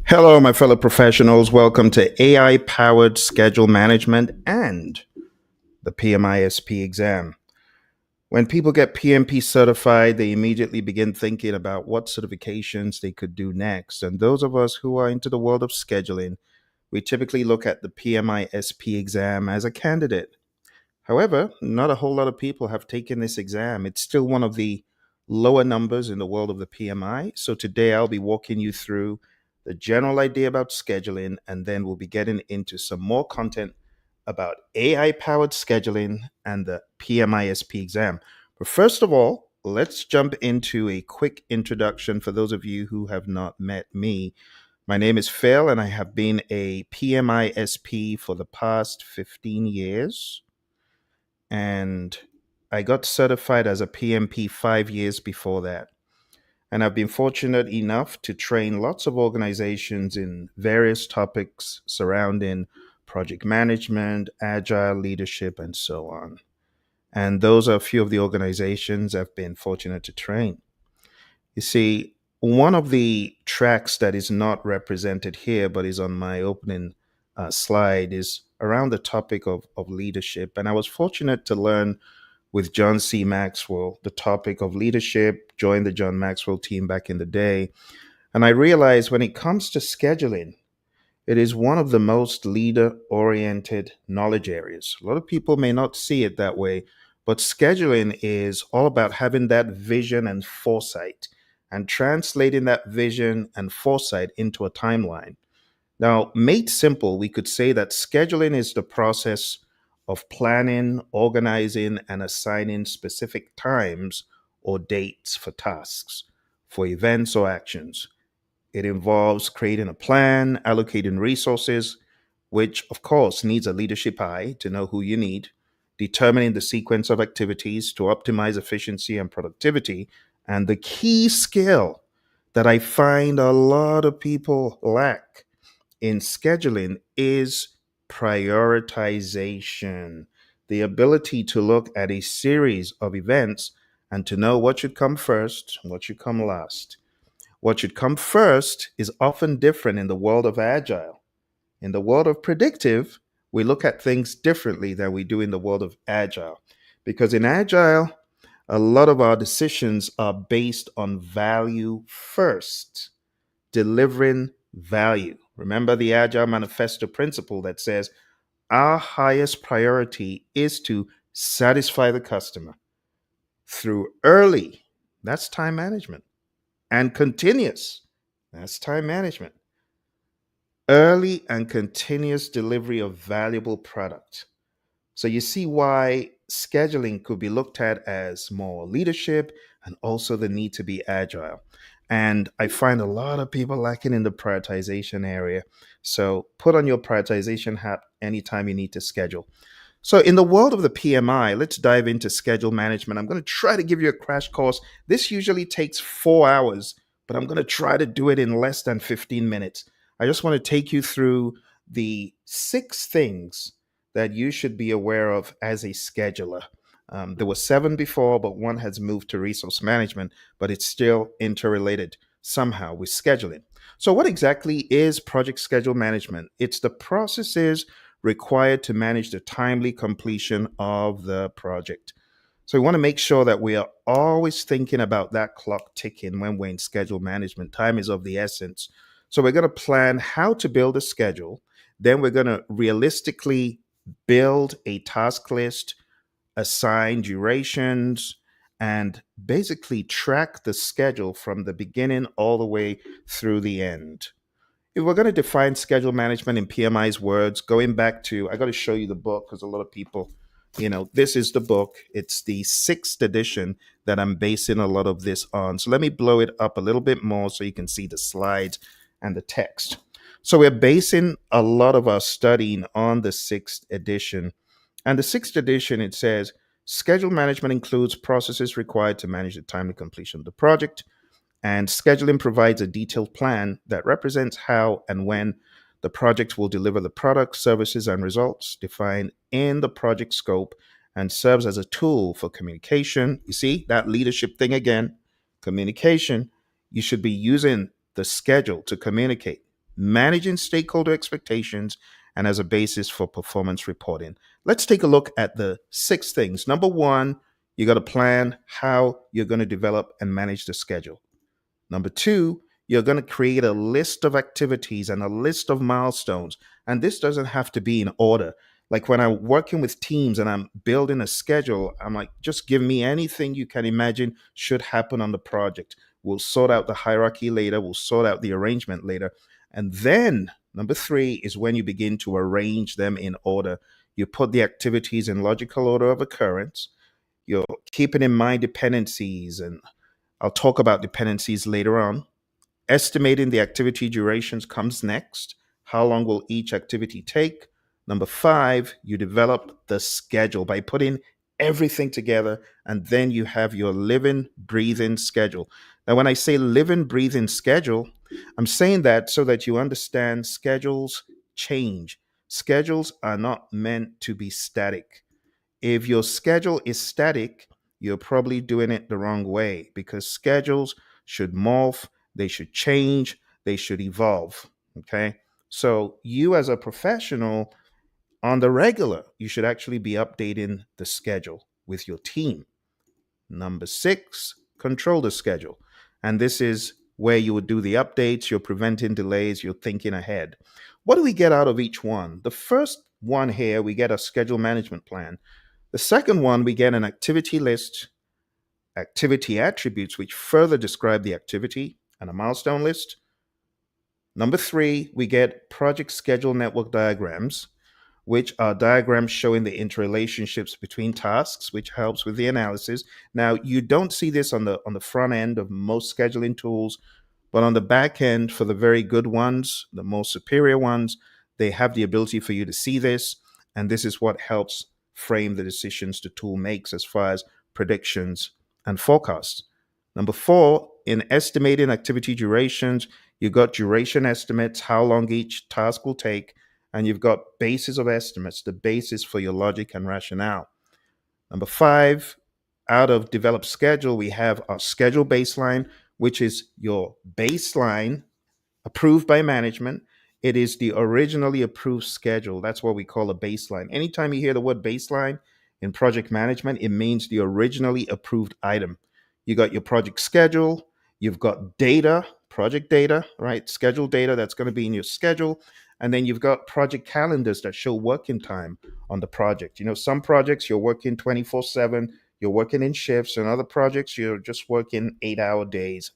Hello, my fellow professionals. Welcome to AI powered schedule management and the PMI-SP exam. When people get PMP certified, they immediately begin thinking about what certifications they could do next. And those of us who are into the world of scheduling, we typically look at the PMI-SP exam as a candidate. However, not a whole lot of people have taken this exam. It's still one of the lower numbers in the world of the PMI. So today I'll be walking you through the general idea about scheduling, and then we'll be getting into some more content about AI powered scheduling and the PMI-SP exam. But first of all, let's jump into a quick introduction for those of you who have not met me. My name is Phill, and I have been a PMI-SP for the past 15 years, and I got certified as a PMP 5 years before that. And I've been fortunate enough to train lots of organizations in various topics surrounding project management, agile leadership, and so on. And those are a few of the organizations I've been fortunate to train. You see, one of the tracks that is not represented here but is on my opening slide is around the topic of leadership. And I was fortunate to learn with John C. Maxwell the topic of leadership, joined the John Maxwell team back in the day. And I realized when it comes to scheduling, it is one of the most leader oriented knowledge areas. A lot of people may not see it that way, but scheduling is all about having that vision and foresight and translating that vision and foresight into a timeline. Now, made simple, we could say that scheduling is the process of planning, organizing, and assigning specific times or dates for tasks, for events or actions. It involves creating a plan, allocating resources, which of course needs a leadership eye to know who you need, determining the sequence of activities to optimize efficiency and productivity. And the key skill that I find a lot of people lack in scheduling is prioritization, the ability to look at a series of events and to know what should come first, what should come last. What should come first is often different in the world of agile. In the world of predictive, we look at things differently than we do in the world of agile. Because in agile, a lot of our decisions are based on value first, delivering value. Remember the Agile Manifesto principle that says our highest priority is to satisfy the customer through early, that's time management, and continuous, that's time management, early and continuous delivery of valuable product. So you see why scheduling could be looked at as more leadership and also the need to be agile. And I find a lot of people lacking in the prioritization area. So put on your prioritization hat anytime you need to schedule. So in the world of the PMI, let's dive into schedule management. I'm going to try to give you a crash course. This usually takes 4 hours, but I'm going to try to do it in less than 15 minutes. I just want to take you through the 6 things that you should be aware of as a scheduler. There were 7 before, but one has moved to resource management, but it's still interrelated somehow with scheduling. So, what exactly is project schedule management? It's the processes required to manage the timely completion of the project. So, we want to make sure that we are always thinking about that clock ticking when we're in schedule management. Time is of the essence. So, we're going to plan how to build a schedule. Then, we're going to realistically build a task list, assign durations, and basically track the schedule from the beginning all the way through the end. If we're going to define schedule management in PMI's words, going back to, I got to show you the book because a lot of people, this is the book. It's the 6th edition that I'm basing a lot of this on. So let me blow it up a little bit more so you can see the slides and the text. So we're basing a lot of our studying on the 6th edition. And the 6th edition, it says, schedule management includes processes required to manage the timely completion of the project, and scheduling provides a detailed plan that represents how and when the project will deliver the products, services, and results defined in the project scope, and serves as a tool for communication. You see that leadership thing again, communication. You should be using the schedule to communicate. managing stakeholder expectations, and as a basis for performance reporting. Let's take a look at the 6 things. Number one, you got to plan how you're going to develop and manage the schedule. Number two, you're going to create a list of activities and a list of milestones. And this doesn't have to be in order. Like when I'm working with teams and I'm building a schedule, I'm like, just give me anything you can imagine should happen on the project. We'll sort out the hierarchy later, we'll sort out the arrangement later. And then number three is when you begin to arrange them in order. You put the activities in logical order of occurrence. You're keeping in mind dependencies, and I'll talk about dependencies later on. Estimating the activity durations comes next. How long will each activity take? Number five, you develop the schedule by putting everything together, and then you have your living, breathing schedule. Now, when I say living, breathing schedule, I'm saying that so that you understand schedules change. Schedules are not meant to be static. If your schedule is static, you're probably doing it the wrong way because schedules should morph, they should change, they should evolve. Okay. So, you as a professional on the regular, you should actually be updating the schedule with your team. Number six, control the schedule. And this is where you would do the updates, you're preventing delays, you're thinking ahead. What do we get out of each one? The first one here, we get a schedule management plan. The second one, we get an activity list, activity attributes, which further describe the activity, and a milestone list. Number three, we get project schedule network diagrams, which are diagrams showing the interrelationships between tasks, which helps with the analysis. Now, you don't see this on the front end of most scheduling tools, but on the back end, for the very good ones, the most superior ones, they have the ability for you to see this. And this is what helps frame the decisions the tool makes as far as predictions and forecasts. Number four, in estimating activity durations, you got duration estimates, how long each task will take, and you've got basis of estimates, the basis for your logic and rationale. Number five, out of developed schedule, we have our schedule baseline, which is your baseline approved by management. It is the originally approved schedule. That's what we call a baseline. Anytime you hear the word baseline in project management, it means the originally approved item. You got your project schedule, you've got data, project data, right? Schedule data that's going to be in your schedule. And then you've got project calendars that show working time on the project. You know, some projects you're working 24/7, you're working in shifts, and other projects you're just working 8-hour days.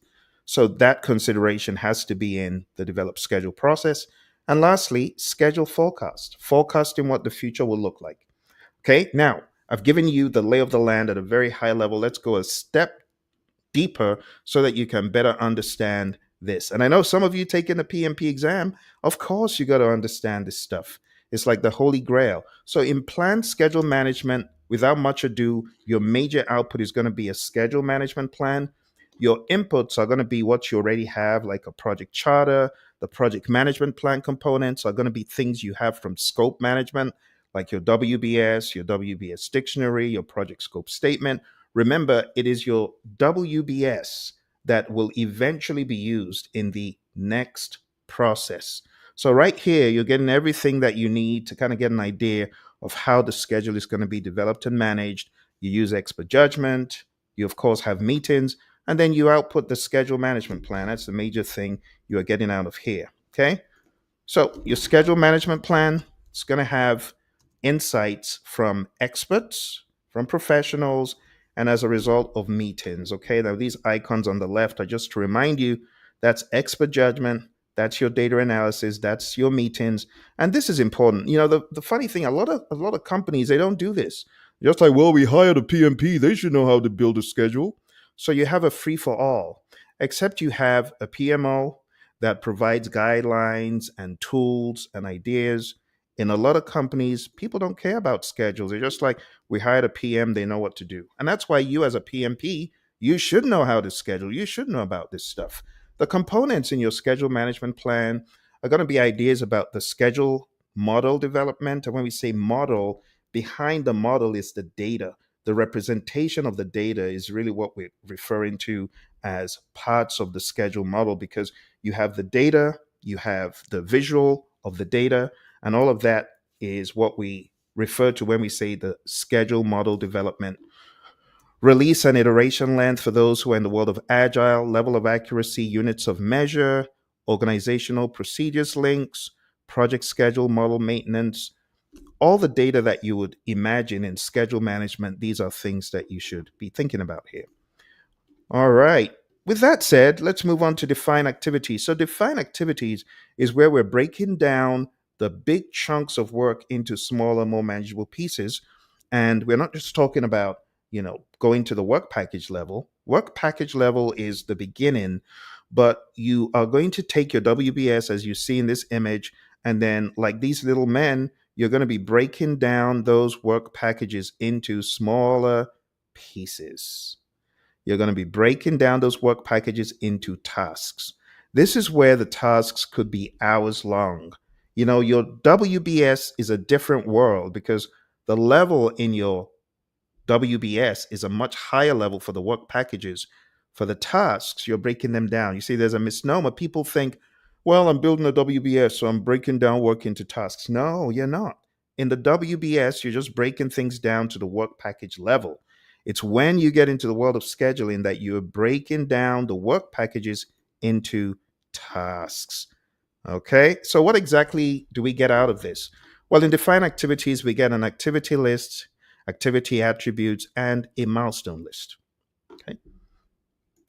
So that consideration has to be in the developed schedule process. And lastly, schedule forecast, forecasting what the future will look like. Okay, now I've given you the lay of the land at a very high level. Let's go a step deeper so that you can better understand this. And I know some of you taking the PMP exam, of course, you got to understand this stuff. It's like the holy grail. So, in planned schedule management, without much ado, your major output is going to be a schedule management plan. Your inputs are going to be what you already have, like a project charter. The project management plan components are going to be things you have from scope management, like your WBS dictionary, your project scope statement. Remember, it is your WBS that will eventually be used in the next process. So, right here, you're getting everything that you need to kind of get an idea of how the schedule is going to be developed and managed. You use expert judgment. You, of course, have meetings, and then you output the schedule management plan. That's the major thing you are getting out of here. Okay. So, your schedule management plan is going to have insights from experts, from professionals, and as a result of meetings. Okay, now these icons on the left are just to remind you that's expert judgment, that's your data analysis, that's your meetings, and this is important. You know, the funny thing, a lot of companies they don't do this. Just like, well, we hired a PMP, they should know how to build a schedule. So you have a free for all, except you have a PMO that provides guidelines and tools and ideas. In a lot of companies, people don't care about schedules. They're just like, we hired a PM, they know what to do. And that's why you, as a PMP, you should know how to schedule. You should know about this stuff. The components in your schedule management plan are going to be ideas about the schedule model development. And when we say model, behind the model is the data. The representation of the data is really what we're referring to as parts of the schedule model because you have the data, you have the visual of the data, and all of that is what we refer to when we say the schedule model development. Release and iteration length for those who are in the world of Agile, level of accuracy, units of measure, organizational procedures links, project schedule model maintenance, all the data that you would imagine in schedule management. These are things that you should be thinking about here. All right. With that said, let's move on to define activities. So, define activities is where we're breaking down the big chunks of work into smaller, more manageable pieces. And we're not just talking about, going to the work package level. Work package level is the beginning, but you are going to take your WBS as you see in this image, and then, like these little men, you're going to be breaking down those work packages into smaller pieces. You're going to be breaking down those work packages into tasks. This is where the tasks could be hours long. Your WBS is a different world because the level in your WBS is a much higher level for the work packages. For the tasks, you're breaking them down. You see, there's a misnomer. People think, well, I'm building a WBS, so I'm breaking down work into tasks. No, you're not. In the WBS, you're just breaking things down to the work package level. It's when you get into the world of scheduling that you're breaking down the work packages into tasks. Okay, so what exactly do we get out of this? Well, in defined activities, we get an activity list, activity attributes, and a milestone list. Okay.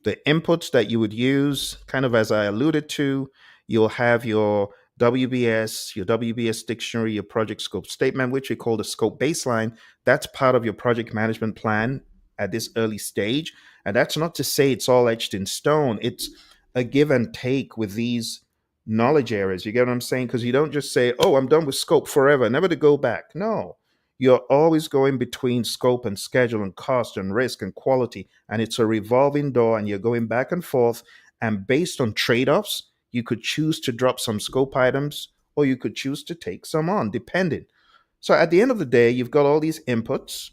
The inputs that you would use, kind of as I alluded to, you'll have your WBS dictionary, your project scope statement, which we call the scope baseline. That's part of your project management plan at this early stage. And that's not to say it's all etched in stone. It's a give and take with these knowledge areas. You get what I'm saying? Because you don't just say, oh, I'm done with scope forever, never to go back. No, you're always going between scope and schedule and cost and risk and quality. And it's a revolving door and you're going back and forth. And based on trade offs, you could choose to drop some scope items or you could choose to take some on, depending. So at the end of the day, you've got all these inputs.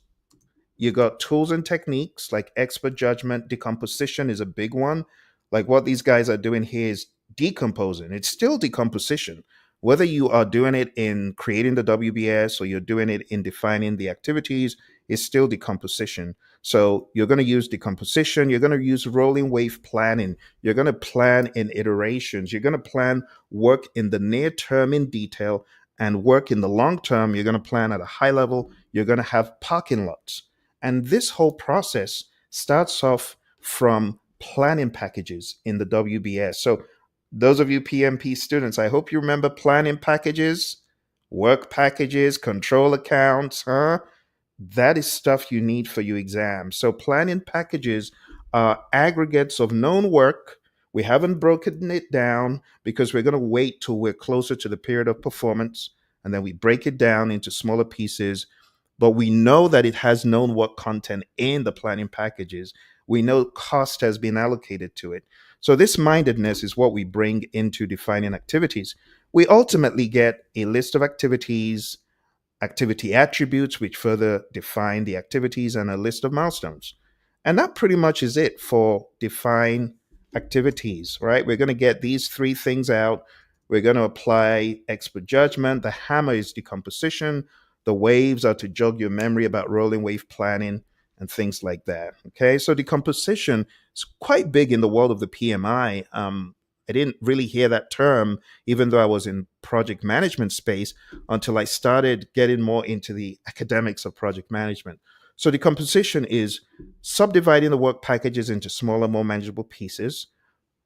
You got tools and techniques like expert judgment. Decomposition is a big one. Like what these guys are doing here is decomposing. It's still decomposition. Whether you are doing it in creating the WBS or you're doing it in defining the activities, it's still decomposition. So you're going to use decomposition. You're going to use rolling wave planning. You're going to plan in iterations. You're going to plan work in the near term in detail and work in the long term. You're going to plan at a high level. You're going to have parking lots. And this whole process starts off from planning packages in the WBS. So, those of you PMP students, I hope you remember planning packages, work packages, control accounts, huh? That is stuff you need for your exam. So, planning packages are aggregates of known work. We haven't broken it down because we're going to wait till we're closer to the period of performance. And then we break it down into smaller pieces, but we know that it has known work content in the planning packages. We know cost has been allocated to it. So this mindedness is what we bring into defining activities. We ultimately get a list of activities, activity attributes, which further define the activities, and a list of milestones. And that pretty much is it for define activities, right? We're going to get these three things out. We're going to apply expert judgment. The hammer is decomposition. The waves are to jog your memory about rolling wave planning and things like that. Okay, so decomposition is quite big in the world of the PMI. I didn't really hear that term, even though I was in project management space, until I started getting more into the academics of project management. So decomposition is subdividing the work packages into smaller, more manageable pieces.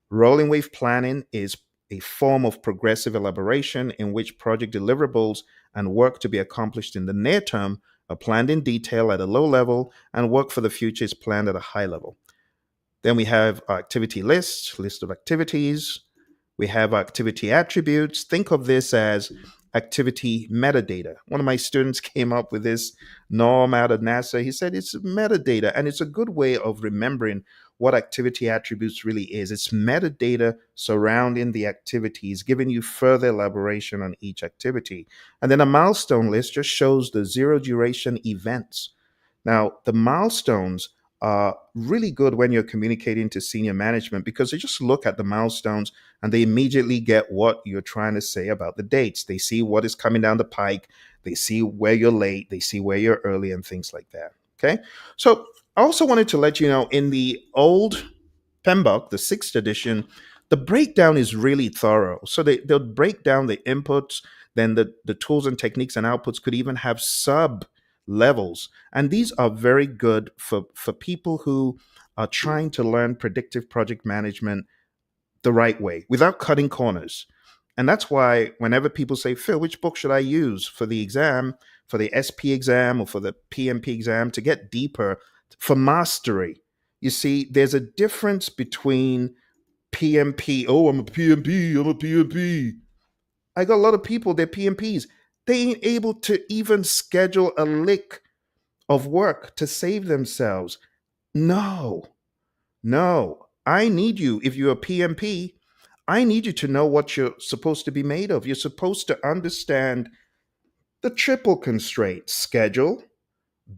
Rolling wave planning is a form of progressive elaboration in which project deliverables and work to be accomplished in the near term are planned in detail at a low level, and work for the future is planned at a high level. Then we have our activity list of activities. We have activity attributes. Think of this as activity metadata. One of my students came up with this norm out of NASA. He said it's metadata, and it's a good way of remembering what activity attributes really is. It's metadata surrounding the activities, giving you further elaboration on each activity. And then a milestone list just shows the zero duration events. Now, the milestones are really good when you're communicating to senior management because they just look at the milestones and they immediately get what you're trying to say about the dates. They see what is coming down the pike. They see where you're late. They see where you're early and things like that. Okay. So I also wanted to let you know in the old PMBOK, the sixth edition, the breakdown is really thorough. So they'll break down the inputs, then the tools and techniques and outputs could even have sub levels. And these are very good for people who are trying to learn predictive project management the right way without cutting corners. And that's why whenever people say, Phill, which book should I use for the exam, for the SP exam or for the PMP exam to get deeper for mastery? You see, there's a difference between PMP. Oh, I'm a PMP. I'm a PMP. I got a lot of people, they're PMPs. They ain't able to even schedule a lick of work to save themselves. No, no. I need you, if you're a PMP, I need you to know what you're supposed to be made of. You're supposed to understand the triple constraint schedule.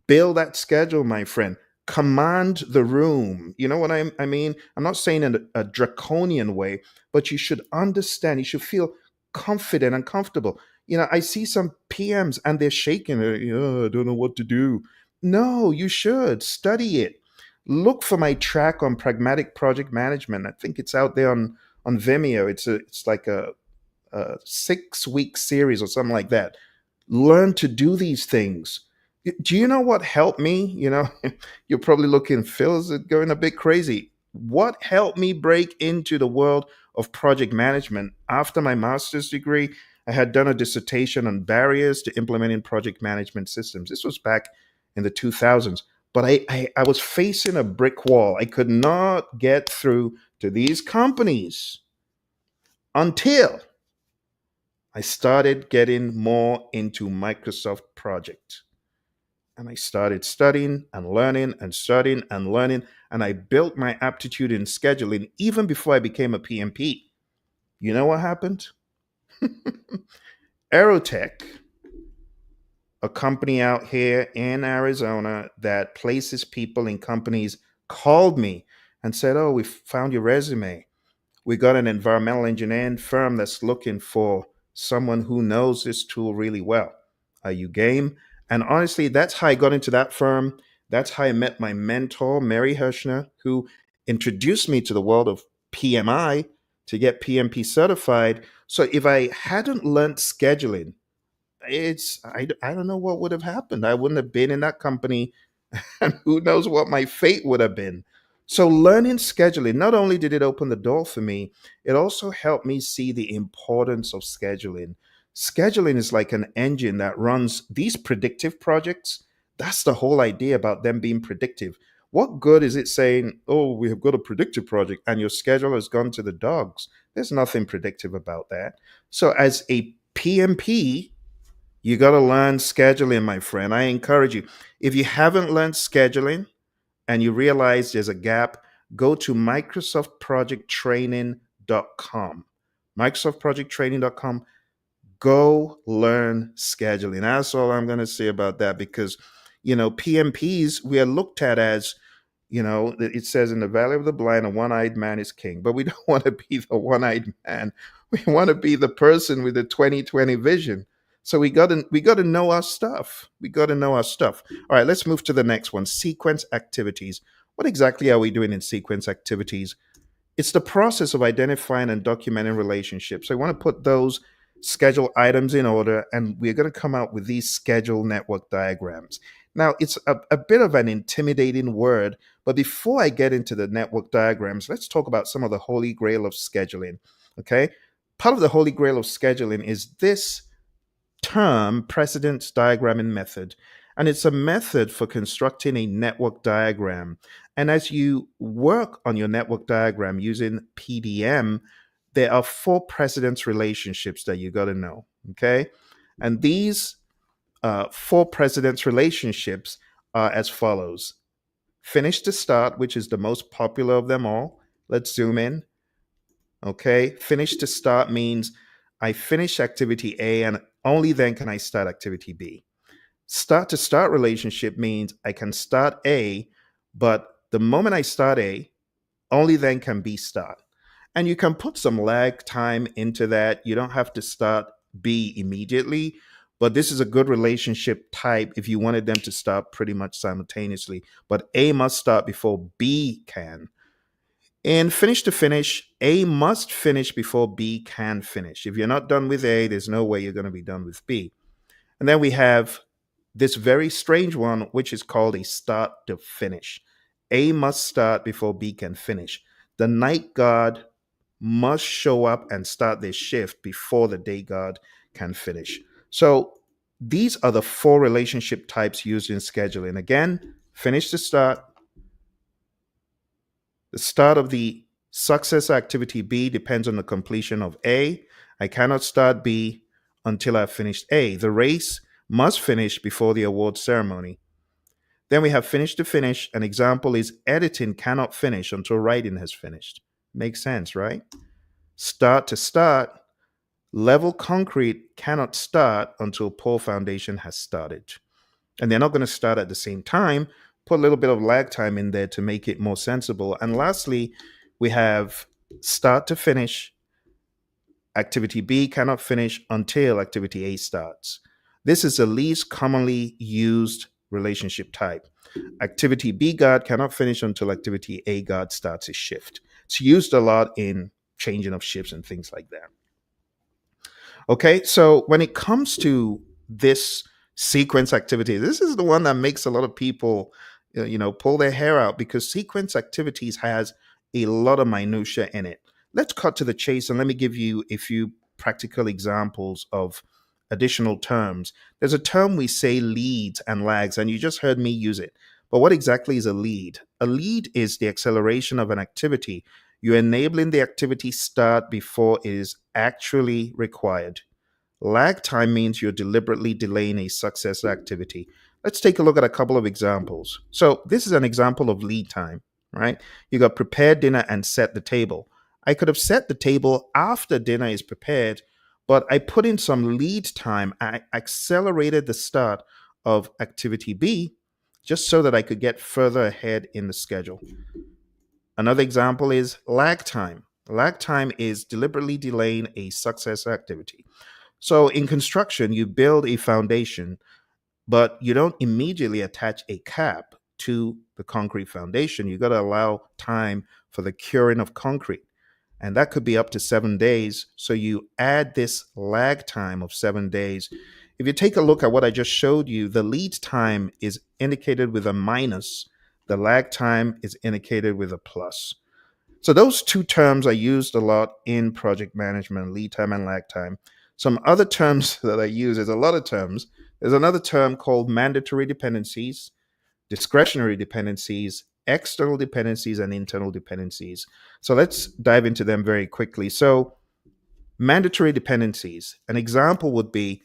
Build that schedule, my friend. Command the room. You know what I mean? I'm not saying in a draconian way, but you should understand. You should feel confident and comfortable. You know, I see some PMs and they're shaking. I don't know what to do. No, you should study it. Look for my track on pragmatic project management. I think it's out there on Vimeo. It's like a 6 week series or something like that. Learn to do these things. Do you know what helped me? You know, you're probably looking, Phill, is it going a bit crazy? What helped me break into the world of project management after my master's degree? I had done a dissertation on barriers to implementing project management systems. This was back in the 2000s. But I was facing a brick wall. I could not get through to these companies until I started getting more into Microsoft Project. And I started studying and learning and studying and learning. And I built my aptitude in scheduling even before I became a PMP. You know what happened? Aerotech, a company out here in Arizona that places people in companies, called me and said, "Oh, we found your resume. We got an environmental engineering firm that's looking for someone who knows this tool really well. Are you game?" And honestly, that's how I got into that firm. That's how I met my mentor, Mary Hirschner, who introduced me to the world of PMI to get PMP certified. So if I hadn't learned scheduling, I don't know what would have happened. I wouldn't have been in that company and who knows what my fate would have been. So, learning scheduling, not only did it open the door for me, it also helped me see the importance of scheduling. Scheduling is like an engine that runs these predictive projects. That's the whole idea about them being predictive. What good is it saying, oh, we have got a predictive project and your schedule has gone to the dogs? There's nothing predictive about that. So, as a PMP, you got to learn scheduling, my friend. I encourage you. If you haven't learned scheduling and you realize there's a gap, go to microsoftprojecttraining.com. Microsoftprojecttraining.com. Go learn scheduling. That's all I'm going to say about that because, PMPs, we are looked at as, it says in the valley of the blind, a one-eyed man is king. But we don't want to be the one-eyed man. We want to be the person with the 2020 vision. So we gotta know our stuff. We gotta know our stuff. All right, let's move to the next one. Sequence activities. What exactly are we doing in sequence activities? It's the process of identifying and documenting relationships. So I want to put those schedule items in order, and we're going to come out with these schedule network diagrams. Now, it's a bit of an intimidating word, but before I get into the network diagrams, let's talk about some of the holy grail of scheduling. Okay? Part of the holy grail of scheduling is this term, precedence diagramming method. And it's a method for constructing a network diagram. And as you work on your network diagram using PDM, there are four precedence relationships that you got to know. Okay. And these four precedence relationships are as follows: finish to start, which is the most popular of them all. Let's zoom in. Okay. Finish to start means I finish activity A and only then can I start activity B. Start to start relationship means I can start A, but The moment I start A, only then can B start. And you can put some lag time into that. You don't have to start B immediately, but this is a good relationship type if you wanted them to start pretty much simultaneously. But A must start before B can. In finish to finish, A must finish before B can finish. If you're not done with A, there's no way you're going to be done with B. And then we have this very strange one, which is called a start to finish. A must start before B can finish. The night guard must show up and start their shift before the day guard can finish. So these are the four relationship types used in scheduling. Again, finish to start. The start of the success activity B depends on the completion of A. I cannot start B until I've finished A. The race must finish before the award ceremony. Then we have finish to finish. An example is editing cannot finish until writing has finished. Makes sense, right? Start to start. Level concrete cannot start until pour foundation has started. And they're not going to start at the same time. Put a little bit of lag time in there to make it more sensible. And lastly, we have start to finish. Activity B cannot finish until activity A starts. This is the least commonly used relationship type. Activity B guard cannot finish until activity A guard starts his shift. It's used a lot in changing of shifts and things like that. Okay, so when it comes to this sequence activity, this is the one that makes a lot of people, pull their hair out because sequence activities has a lot of minutia in it. Let's cut to the chase and let me give you a few practical examples of additional terms. There's a term we say leads and lags, and you just heard me use it. But what exactly is a lead? A lead is the acceleration of an activity. You're enabling the activity start before it is actually required. Lag time means you're deliberately delaying a success activity. Let's take a look at a couple of examples. So, this is an example of lead time, right? You got prepare dinner and set the table. I could have set the table after dinner is prepared, but I put in some lead time. I accelerated the start of activity B just so that I could get further ahead in the schedule. Another example is lag time. Lag time is deliberately delaying a success activity. So in construction, you build a foundation, but you don't immediately attach a cap to the concrete foundation. You got to allow time for the curing of concrete. And that could be up to 7 days. So you add this lag time of 7 days. If you take a look at what I just showed you, the lead time is indicated with a minus, the lag time is indicated with a plus. So those two terms are used a lot in project management, lead time and lag time. Some other terms that I use, there's a lot of terms. There's another term called mandatory dependencies, discretionary dependencies, external dependencies, and internal dependencies. So let's dive into them very quickly. So mandatory dependencies, an example would be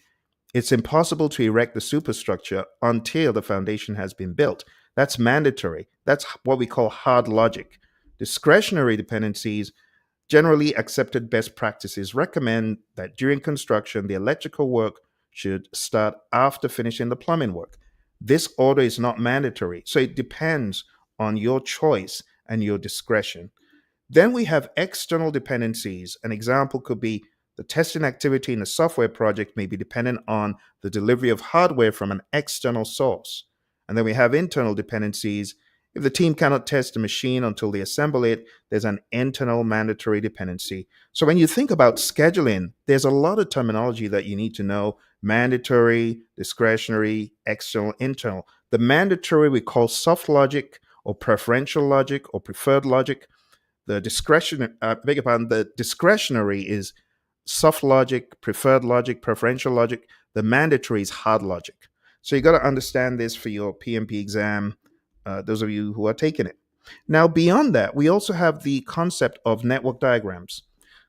it's impossible to erect the superstructure until the foundation has been built. That's mandatory. That's what we call hard logic. Discretionary dependencies, generally accepted best practices recommend that during construction, the electrical work should start after finishing the plumbing work. This order is not mandatory, so it depends on your choice and your discretion. Then we have external dependencies. An example could be the testing activity in a software project may be dependent on the delivery of hardware from an external source. And then we have internal dependencies. If the team cannot test the machine until they assemble it, there's an internal mandatory dependency. So when you think about scheduling, there's a lot of terminology that you need to know: mandatory, discretionary, external, internal. The mandatory we call soft logic or preferential logic or preferred logic. The the discretionary is soft logic, preferred logic, preferential logic. The mandatory is hard logic. So you got to understand this for your PMP exam, those of you who are taking it. Now, beyond that, we also have the concept of network diagrams.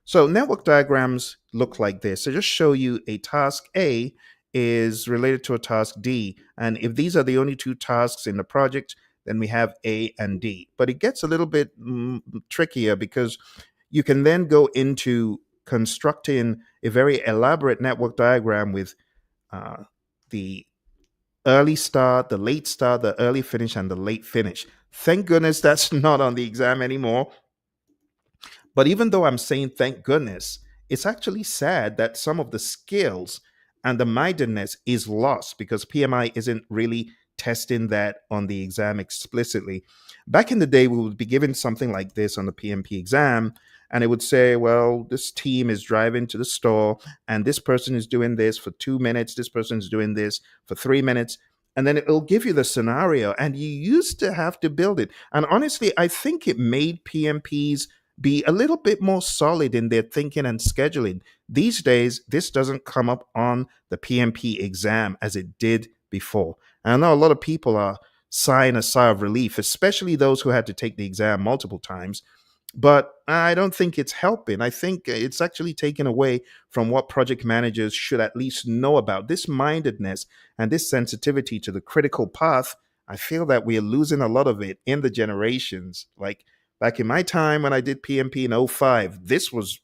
So network diagrams look like this. So just show you a task A is related to a task D. And if these are the only two tasks in the project, then we have A and D. But it gets a little bit trickier because you can then go into constructing a very elaborate network diagram with the early start, the late start, the early finish, and the late finish. Thank goodness that's not on the exam anymore. But even though I'm saying thank goodness, it's actually sad that some of the skills and the mindedness is lost because PMI isn't really testing that on the exam explicitly. Back in the day, we would be given something like this on the PMP exam, and it would say, well, this team is driving to the store, and this person is doing this for 2 minutes, this person is doing this for 3 minutes. And then it'll give you the scenario, and you used to have to build it. And honestly, I think it made PMPs be a little bit more solid in their thinking and scheduling. These days, this doesn't come up on the PMP exam as it did before. And I know a lot of people are sighing a sigh of relief, especially those who had to take the exam multiple times. But I don't think it's helping. I think it's actually taken away from what project managers should at least know about this mindedness and this sensitivity to the critical path. I feel that we're losing a lot of it in the generations. Like back in my time when I did PMP in '05, this was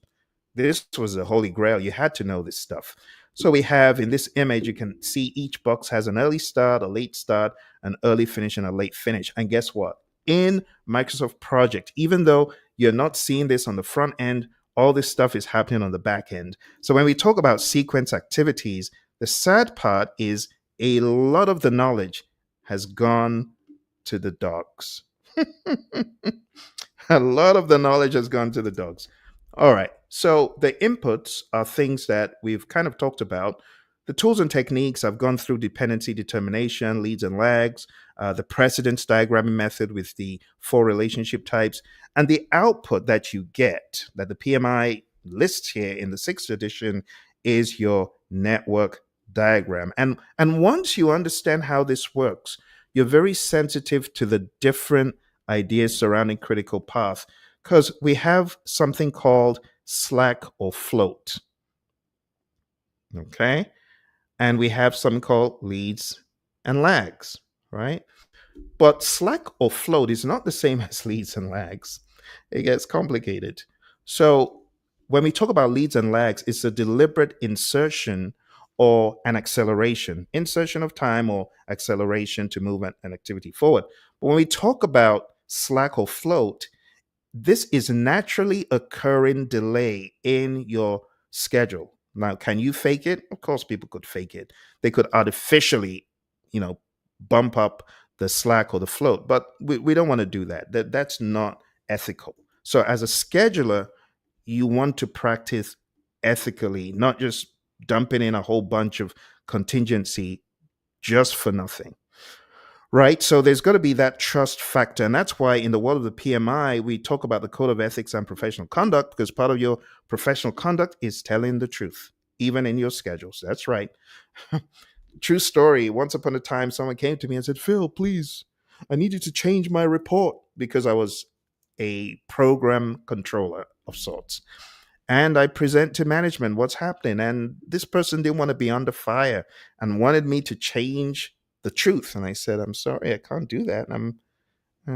the holy grail. You had to know this stuff. So we have in this image, you can see each box has an early start, a late start, an early finish, and a late finish. And guess what? In Microsoft Project, even though you're not seeing this on the front end, all this stuff is happening on the back end. So when we talk about sequence activities, the sad part is a lot of the knowledge has gone to the dogs. A lot of the knowledge has gone to the dogs. All right. So the inputs are things that we've kind of talked about. The tools and techniques, I've gone through dependency determination, leads and lags, the precedence diagramming method with the four relationship types, and the output that you get that the PMI lists here in the sixth edition is your network diagram. And once you understand how this works, you're very sensitive to the different ideas surrounding critical path because we have something called slack or float. Okay. And we have something called leads and lags, right? But slack or float is not the same as leads and lags. It gets complicated. So when we talk about leads and lags, it's a deliberate insertion or an acceleration, insertion of time or acceleration to move an activity forward. But when we talk about slack or float, this is naturally occurring delay in your schedule. Now, can you fake it? Of course, people could fake it. They could artificially, you know, bump up the slack or the float, but we don't want to do that. That's not ethical. So, as a scheduler, you want to practice ethically, not just dumping in a whole bunch of contingency just for nothing. Right. So there's got to be that trust factor. And that's why in the world of the PMI, we talk about the code of ethics and professional conduct because part of your professional conduct is telling the truth, even in your schedules. That's right. True story. Once upon a time, someone came to me and said, Phill, please, I need you to change my report because I was a program controller of sorts. And I present to management what's happening. And this person didn't want to be under fire and wanted me to change the truth. And I said, I'm sorry, I can't do that. I'm a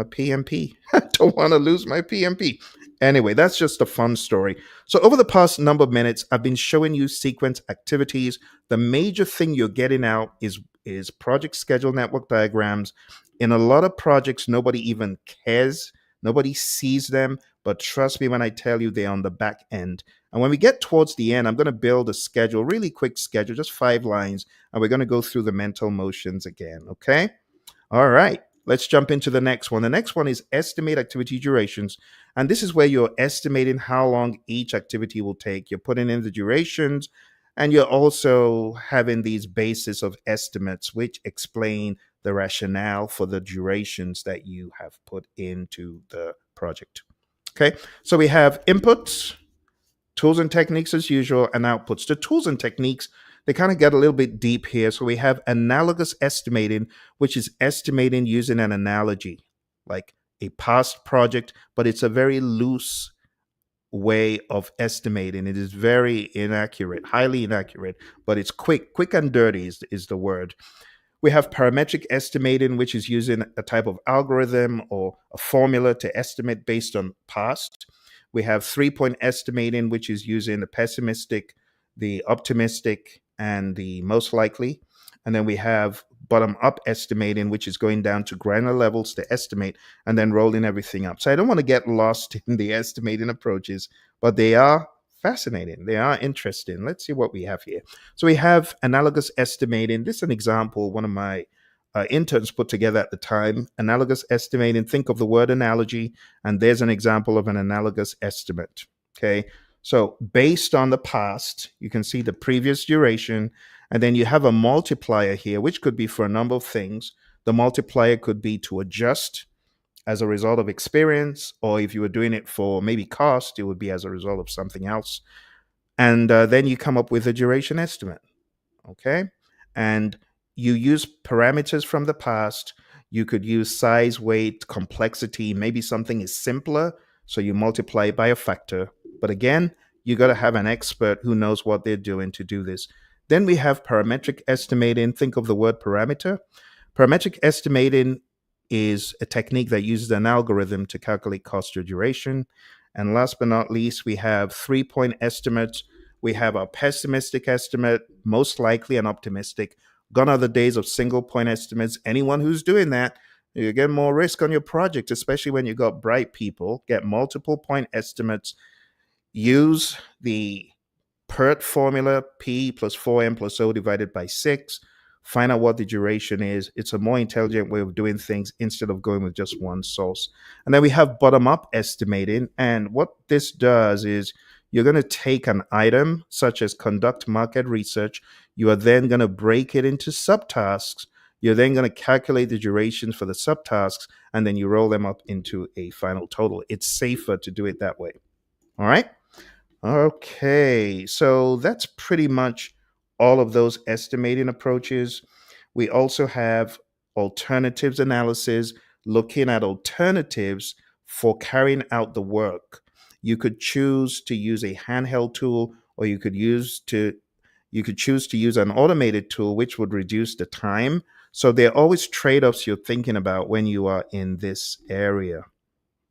PMP. I don't want to lose my PMP. Anyway, that's just a fun story. So over the past number of minutes, I've been showing you sequence activities. The major thing you're getting out is project schedule network diagrams. In a lot of projects, nobody even cares. Nobody sees them. But trust me when I tell you they're on the back end. And when we get towards the end, I'm going to build a schedule, really quick schedule, just 5 lines, and we're going to go through the mental motions again. Okay. All right, let's jump into the next one. The next one is estimate activity durations. And this is where you're estimating how long each activity will take. You're putting in the durations, and you're also having these bases of estimates, which explain the rationale for the durations that you have put into the project. Okay, so we have inputs, tools and techniques as usual, and outputs. The tools and techniques, they kind of get a little bit deep here. So we have analogous estimating, which is estimating using an analogy, like a past project, but it's a very loose way of estimating. It is very inaccurate, highly inaccurate, but it's quick. Quick and dirty is the word. We have parametric estimating, which is using a type of algorithm or a formula to estimate based on past. We have 3 point estimating, which is using the pessimistic, the optimistic, and the most likely. And then we have bottom up estimating, which is going down to granular levels to estimate and then rolling everything up. So I don't want to get lost in the estimating approaches, but they are fascinating. They are interesting. Let's see what we have here. So we have analogous estimating. This is an example one of my interns put together at the time. Analogous estimating, think of the word analogy, and there's an example of an analogous estimate. Okay. So based on the past, you can see the previous duration, and then you have a multiplier here, which could be for a number of things. The multiplier could be to adjust as a result of experience, or if you were doing it for maybe cost, it would be as a result of something else. And then you come up with a duration estimate. Okay. And you use parameters from the past. You could use size, weight, complexity. Maybe something is simpler, so you multiply it by a factor. But again, you got to have an expert who knows what they're doing to do this. Then we have parametric estimating. Think of the word parameter. Parametric estimating is a technique that uses an algorithm to calculate cost or duration. And last but not least, we have 3-point estimates. We have a pessimistic estimate, most likely an optimistic. Gone are the days of single point estimates. Anyone who's doing that, you get more risk on your project, especially when you got bright people. Get multiple point estimates. Use the PERT formula, P plus 4M plus O divided by 6. Find out what the duration is. It's a more intelligent way of doing things instead of going with just one source. And then we have bottom up estimating. And what this does is you're going to take an item such as conduct market research. You are then going to break it into subtasks. You're then going to calculate the durations for the subtasks, and then you roll them up into a final total. It's safer to do it that way. All right. Okay, so that's pretty much all of those estimating approaches. We also have alternatives analysis, looking at alternatives for carrying out the work. You could choose to use a handheld tool, or you could choose to use an automated tool, which would reduce the time. So there are always trade-offs you're thinking about when you are in this area.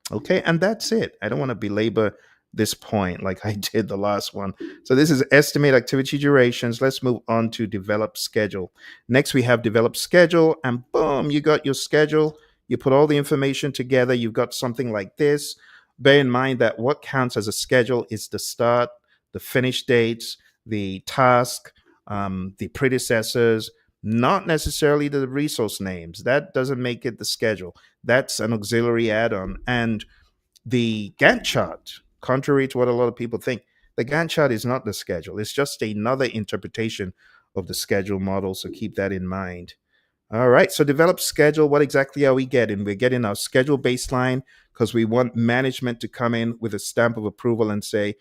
Okay, and that's it. I don't want to belabor this point like I did the last one. So this is estimate activity durations. Let's move on to develop schedule. Next, we have develop schedule, and boom, you got your schedule. You put all the information together. You've got something like this. Bear in mind that what counts as a schedule is the start, the finish dates, the task, the predecessors, not necessarily the resource names. That doesn't make it the schedule. That's an auxiliary add-on. And the Gantt chart, contrary to what a lot of people think, the Gantt chart is not the schedule. It's just another interpretation of the schedule model. So keep that in mind. All right. So develop schedule. What exactly are we getting? We're getting our schedule baseline because we want management to come in with a stamp of approval and say,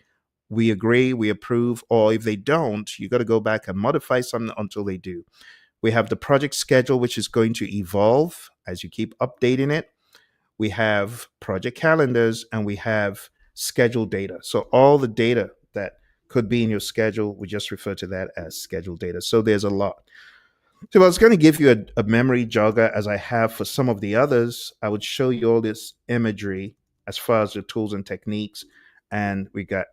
we agree, we approve, or if they don't, you got to go back and modify something until they do. We have the project schedule, which is going to evolve as you keep updating it. We have project calendars, and we have schedule data. So all the data that could be in your schedule, we just refer to that as schedule data. So there's a lot. So I was going to give you a memory jogger as I have for some of the others. I would show you all this imagery as far as the tools and techniques. And we got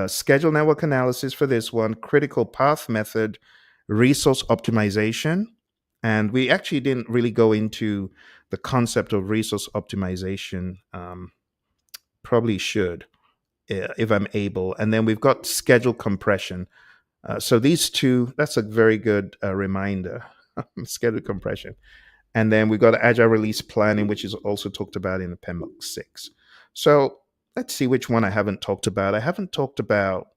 schedule network analysis for this one, critical path method, resource optimization. And we actually didn't really go into the concept of resource optimization. Probably should if I'm able. And then we've got schedule compression. So these two, that's a very good reminder. Schedule compression. And then we've got agile release planning, which is also talked about in the PMI 6. So let's see which one I haven't talked about. I haven't talked about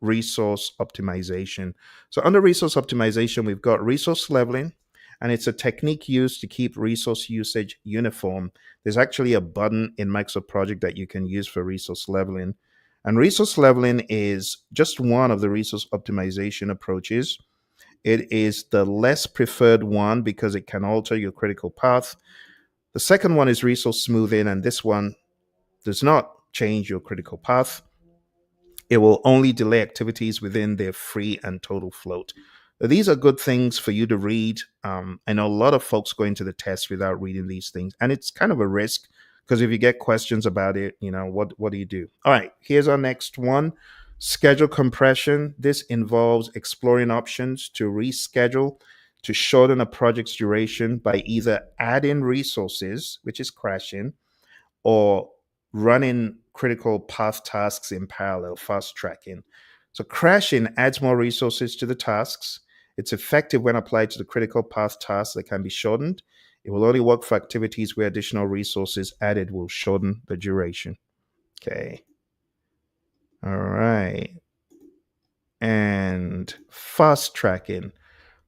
resource optimization. So under resource optimization, we've got resource leveling, and it's a technique used to keep resource usage uniform. There's actually a button in Microsoft Project that you can use for resource leveling. And resource leveling is just one of the resource optimization approaches. It is the less preferred one because it can alter your critical path. The second one is resource smoothing, and this one does not change your critical path. It will only delay activities within their free and total float. These are good things for you to read. I know a lot of folks go into the test without reading these things, and it's kind of a risk because if you get questions about it, what do you do? All right, here's our next one. Schedule compression. This involves exploring options to reschedule to shorten a project's duration by either adding resources, which is crashing, or running critical path tasks in parallel, fast tracking. So, crashing adds more resources to the tasks. It's effective when applied to the critical path tasks that can be shortened. It will only work for activities where additional resources added will shorten the duration. Okay. All right. And fast tracking.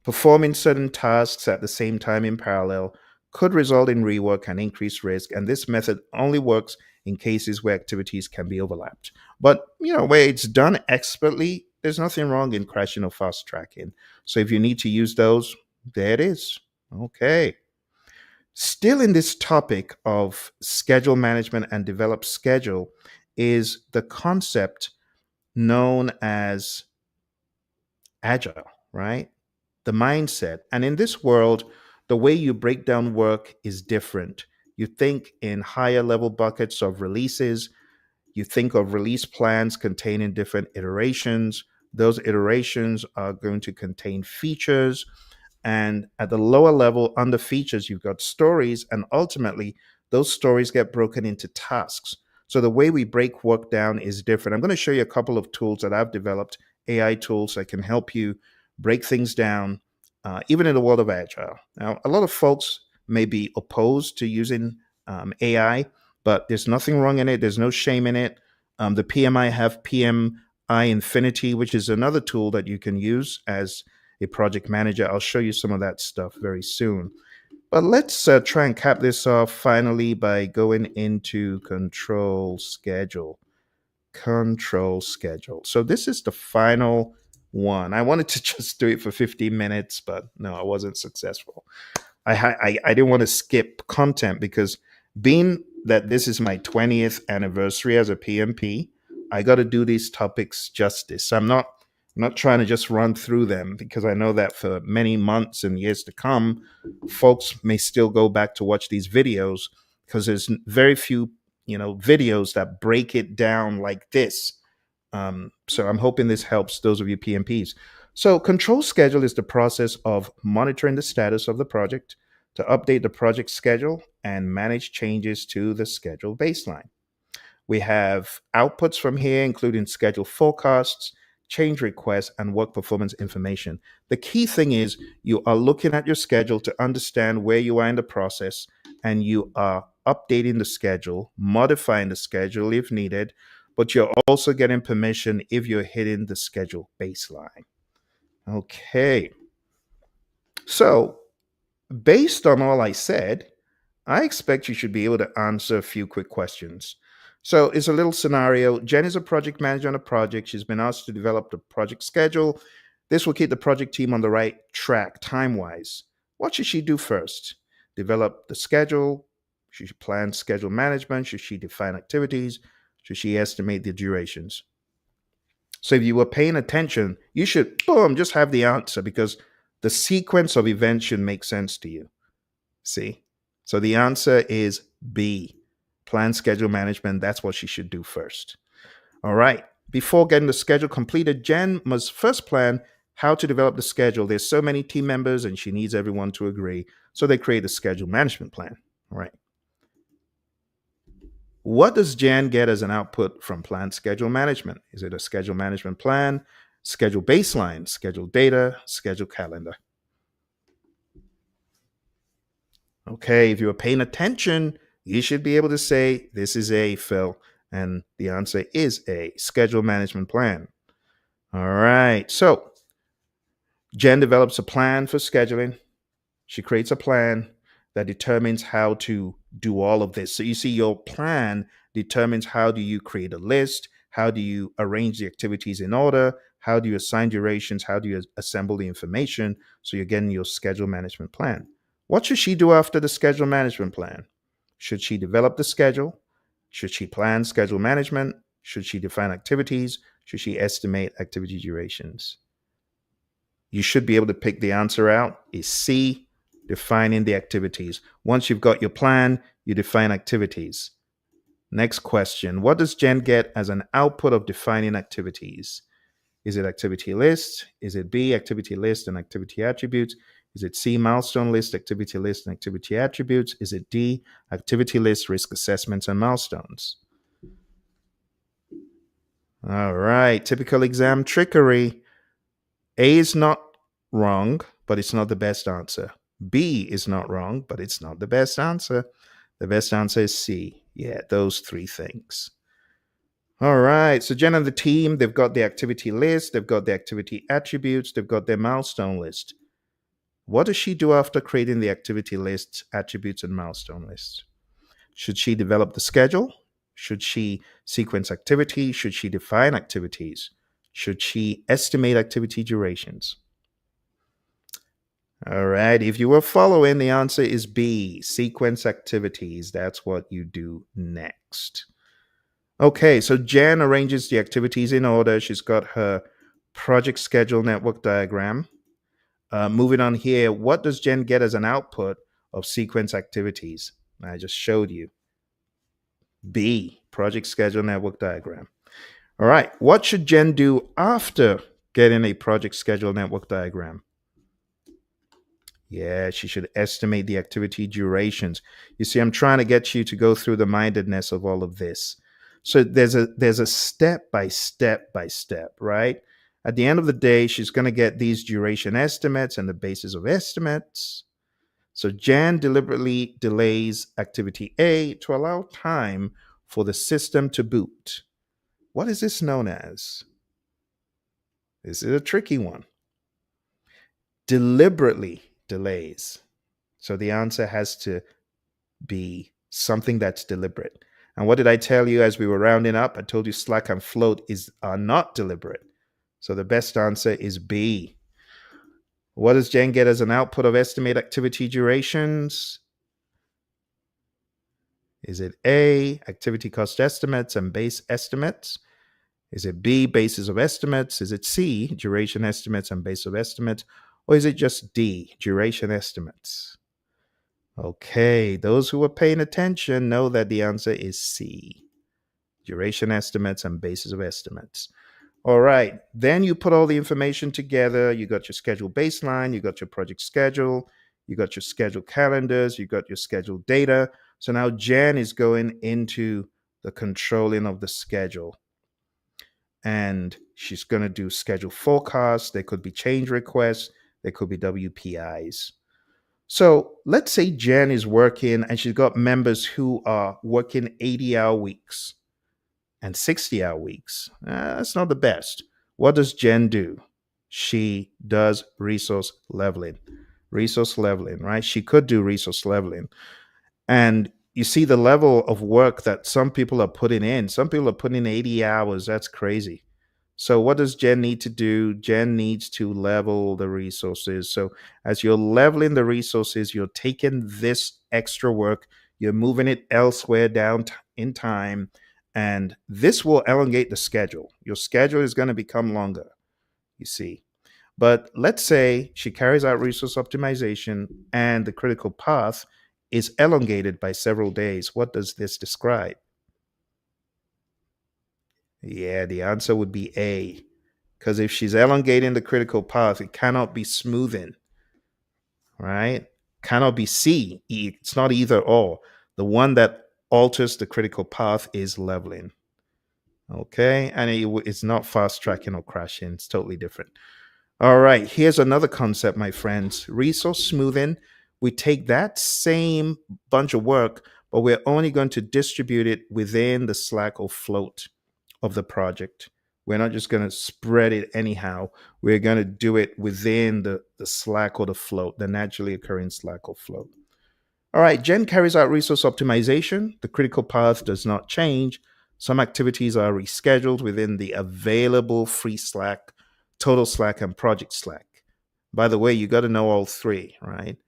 Performing certain tasks at the same time in parallel could result in rework and increased risk, and this method only works in cases where activities can be overlapped. But where it's done expertly, there's nothing wrong in crashing or fast tracking. So if you need to use those, there it is. Okay. Still in this topic of schedule management and develop schedule is the concept known as agile, right? The mindset. And in this world, the way you break down work is different. You think in higher level buckets of releases. You think of release plans containing different iterations. Those iterations are going to contain features. And at the lower level, under features, you've got stories. And ultimately, those stories get broken into tasks. So the way we break work down is different. I'm going to show you a couple of tools that I've developed, AI tools that can help you break things down, even in the world of Agile. Now, a lot of folks may be opposed to using AI, but there's nothing wrong in it. There's no shame in it. The PMI have PMI Infinity, which is another tool that you can use as a project manager. I'll show you some of that stuff very soon. But let's try and cap this off finally by going into control schedule. Control schedule. So this is the final one. I wanted to just do it for 15 minutes, but no, I wasn't successful. I didn't want to skip content because being that this is my 20th anniversary as a PMP, I got to do these topics justice. I'm not trying to just run through them because I know that for many months and years to come, folks may still go back to watch these videos because there's very few, videos that break it down like this. So I'm hoping this helps those of you PMPs. So control schedule is the process of monitoring the status of the project to update the project schedule and manage changes to the schedule baseline. We have outputs from here, including schedule forecasts, change requests, and work performance information. The key thing is you are looking at your schedule to understand where you are in the process, and you are updating the schedule, modifying the schedule if needed, but you're also getting permission if you're hitting the schedule baseline. Okay. So, based on all I said, I expect you should be able to answer a few quick questions. So it's a little scenario. Jen is a project manager on a project. She's been asked to develop the project schedule. This will keep the project team on the right track time-wise. What should she do first? Develop the schedule? Should she plan schedule management? Should she define activities? Should she estimate the durations? So if you were paying attention, you should, boom, just have the answer because the sequence of events should make sense to you. See? So the answer is B. Plan schedule management. That's what she should do first. All right. Before getting the schedule completed, Jen must first plan how to develop the schedule. There's so many team members and she needs everyone to agree. So they create a schedule management plan. All right. What does Jan get as an output from plan schedule management? Is it a schedule management plan, schedule baseline, schedule data, schedule calendar? Okay, if you're paying attention, you should be able to say, this is A, Phill. And the answer is A, schedule management plan. All right, so Jen develops a plan for scheduling. She creates a plan that determines how to do all of this. So you see, your plan determines how do you create a list, how do you arrange the activities in order, how do you assign durations, how do you assemble the information. So you're getting your schedule management plan. What should she do after the schedule management plan? Should she develop the schedule? Should she plan schedule management? Should she define activities? Should she estimate activity durations? You should be able to pick the answer out. Is C, defining the activities. Once you've got your plan, you define activities. Next question. What does Jen get as an output of defining activities? Is it activity list? Is it B, activity list and activity attributes? Is it C, milestone list, activity list, and activity attributes? Is it D, activity list, risk assessments, and milestones? All right, typical exam trickery. A is not wrong, but it's not the best answer. B is not wrong, but it's not the best answer. The best answer is C. Yeah, those three things. All right. So Jen and the team, they've got the activity list, they've got the activity attributes, they've got their milestone list. What does she do after creating the activity list, attributes, and milestone lists? Should she develop the schedule? Should she sequence activity? Should she define activities? Should she estimate activity durations? All right. If you were following, the answer is B, sequence activities. That's what you do next. Okay, so Jen arranges the activities in order. She's got her project schedule network diagram. Moving on here, what does Jen get as an output of sequence activities? I just showed you. B, project schedule network diagram. All right, what should Jen do after getting a project schedule network diagram? Yeah, she should estimate the activity durations. You see, I'm trying to get you to go through the mindedness of all of this. So there's a step by step by step, right? At the end of the day, she's going to get these duration estimates and the basis of estimates. So Jan deliberately delays activity A to allow time for the system to boot. What is this known as? This is a tricky one. Deliberately delays. So the answer has to be something that's deliberate. And what did I tell you as we were rounding up? I told you slack and float are not deliberate. So the best answer is B. What does Jen get as an output of estimate activity durations? Is it A, activity cost estimates and base estimates? Is it B, basis of estimates? Is it C, duration estimates and base of estimates? Or is it just D, duration estimates? Okay, those who are paying attention know that the answer is C, duration estimates and basis of estimates. All right, then you put all the information together. You got your schedule baseline, you got your project schedule, you got your schedule calendars, you got your schedule data. So now Jen is going into the controlling of the schedule. And she's going to do schedule forecasts. There could be change requests, there could be WPIs. So let's say Jen is working and she's got members who are working 80-hour weeks and 60-hour weeks. That's not the best. What does Jen do? She does resource leveling. Resource leveling, right? She could do resource leveling. And you see the level of work that some people are putting in. Some people are putting in 80 hours. That's crazy. So what does Jen need to do? Jen needs to level the resources. So as you're leveling the resources, you're taking this extra work, you're moving it elsewhere down in time, and this will elongate the schedule. Your schedule is going to become longer, you see. But let's say she carries out resource optimization and the critical path is elongated by several days. What does this describe? Yeah, the answer would be A. Because if she's elongating the critical path, it cannot be smoothing, right? Cannot be C. It's not either or. The one that alters the critical path is leveling. Okay. And it's not fast tracking or crashing. It's totally different. All right. Here's another concept, my friends. Resource smoothing. We take that same bunch of work, but we're only going to distribute it within the slack or float of the project. We're not just going to spread it anyhow. We're going to do it within the slack or the float, the naturally occurring slack or float. All right, Jen carries out resource optimization. The critical path does not change. Some activities are rescheduled within the available free slack, total slack, and project slack. By the way, you got to know all three, right?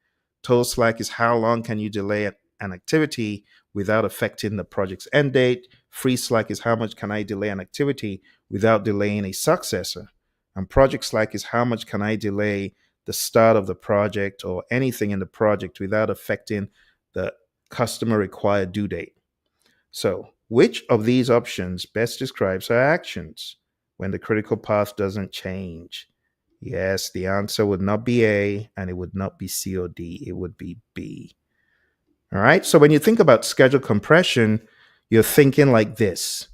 Total slack is how long can you delay an activity without affecting the project's end date. Free slack is how much can I delay an activity without delaying a successor. And project slack is how much can I delay the start of the project or anything in the project without affecting the customer required due date. So Which of these options best describes our actions when the critical path doesn't change? Yes, the answer would not be A, and it would not be C or D. It would be B. All right. So when you think about schedule compression, you're thinking like this.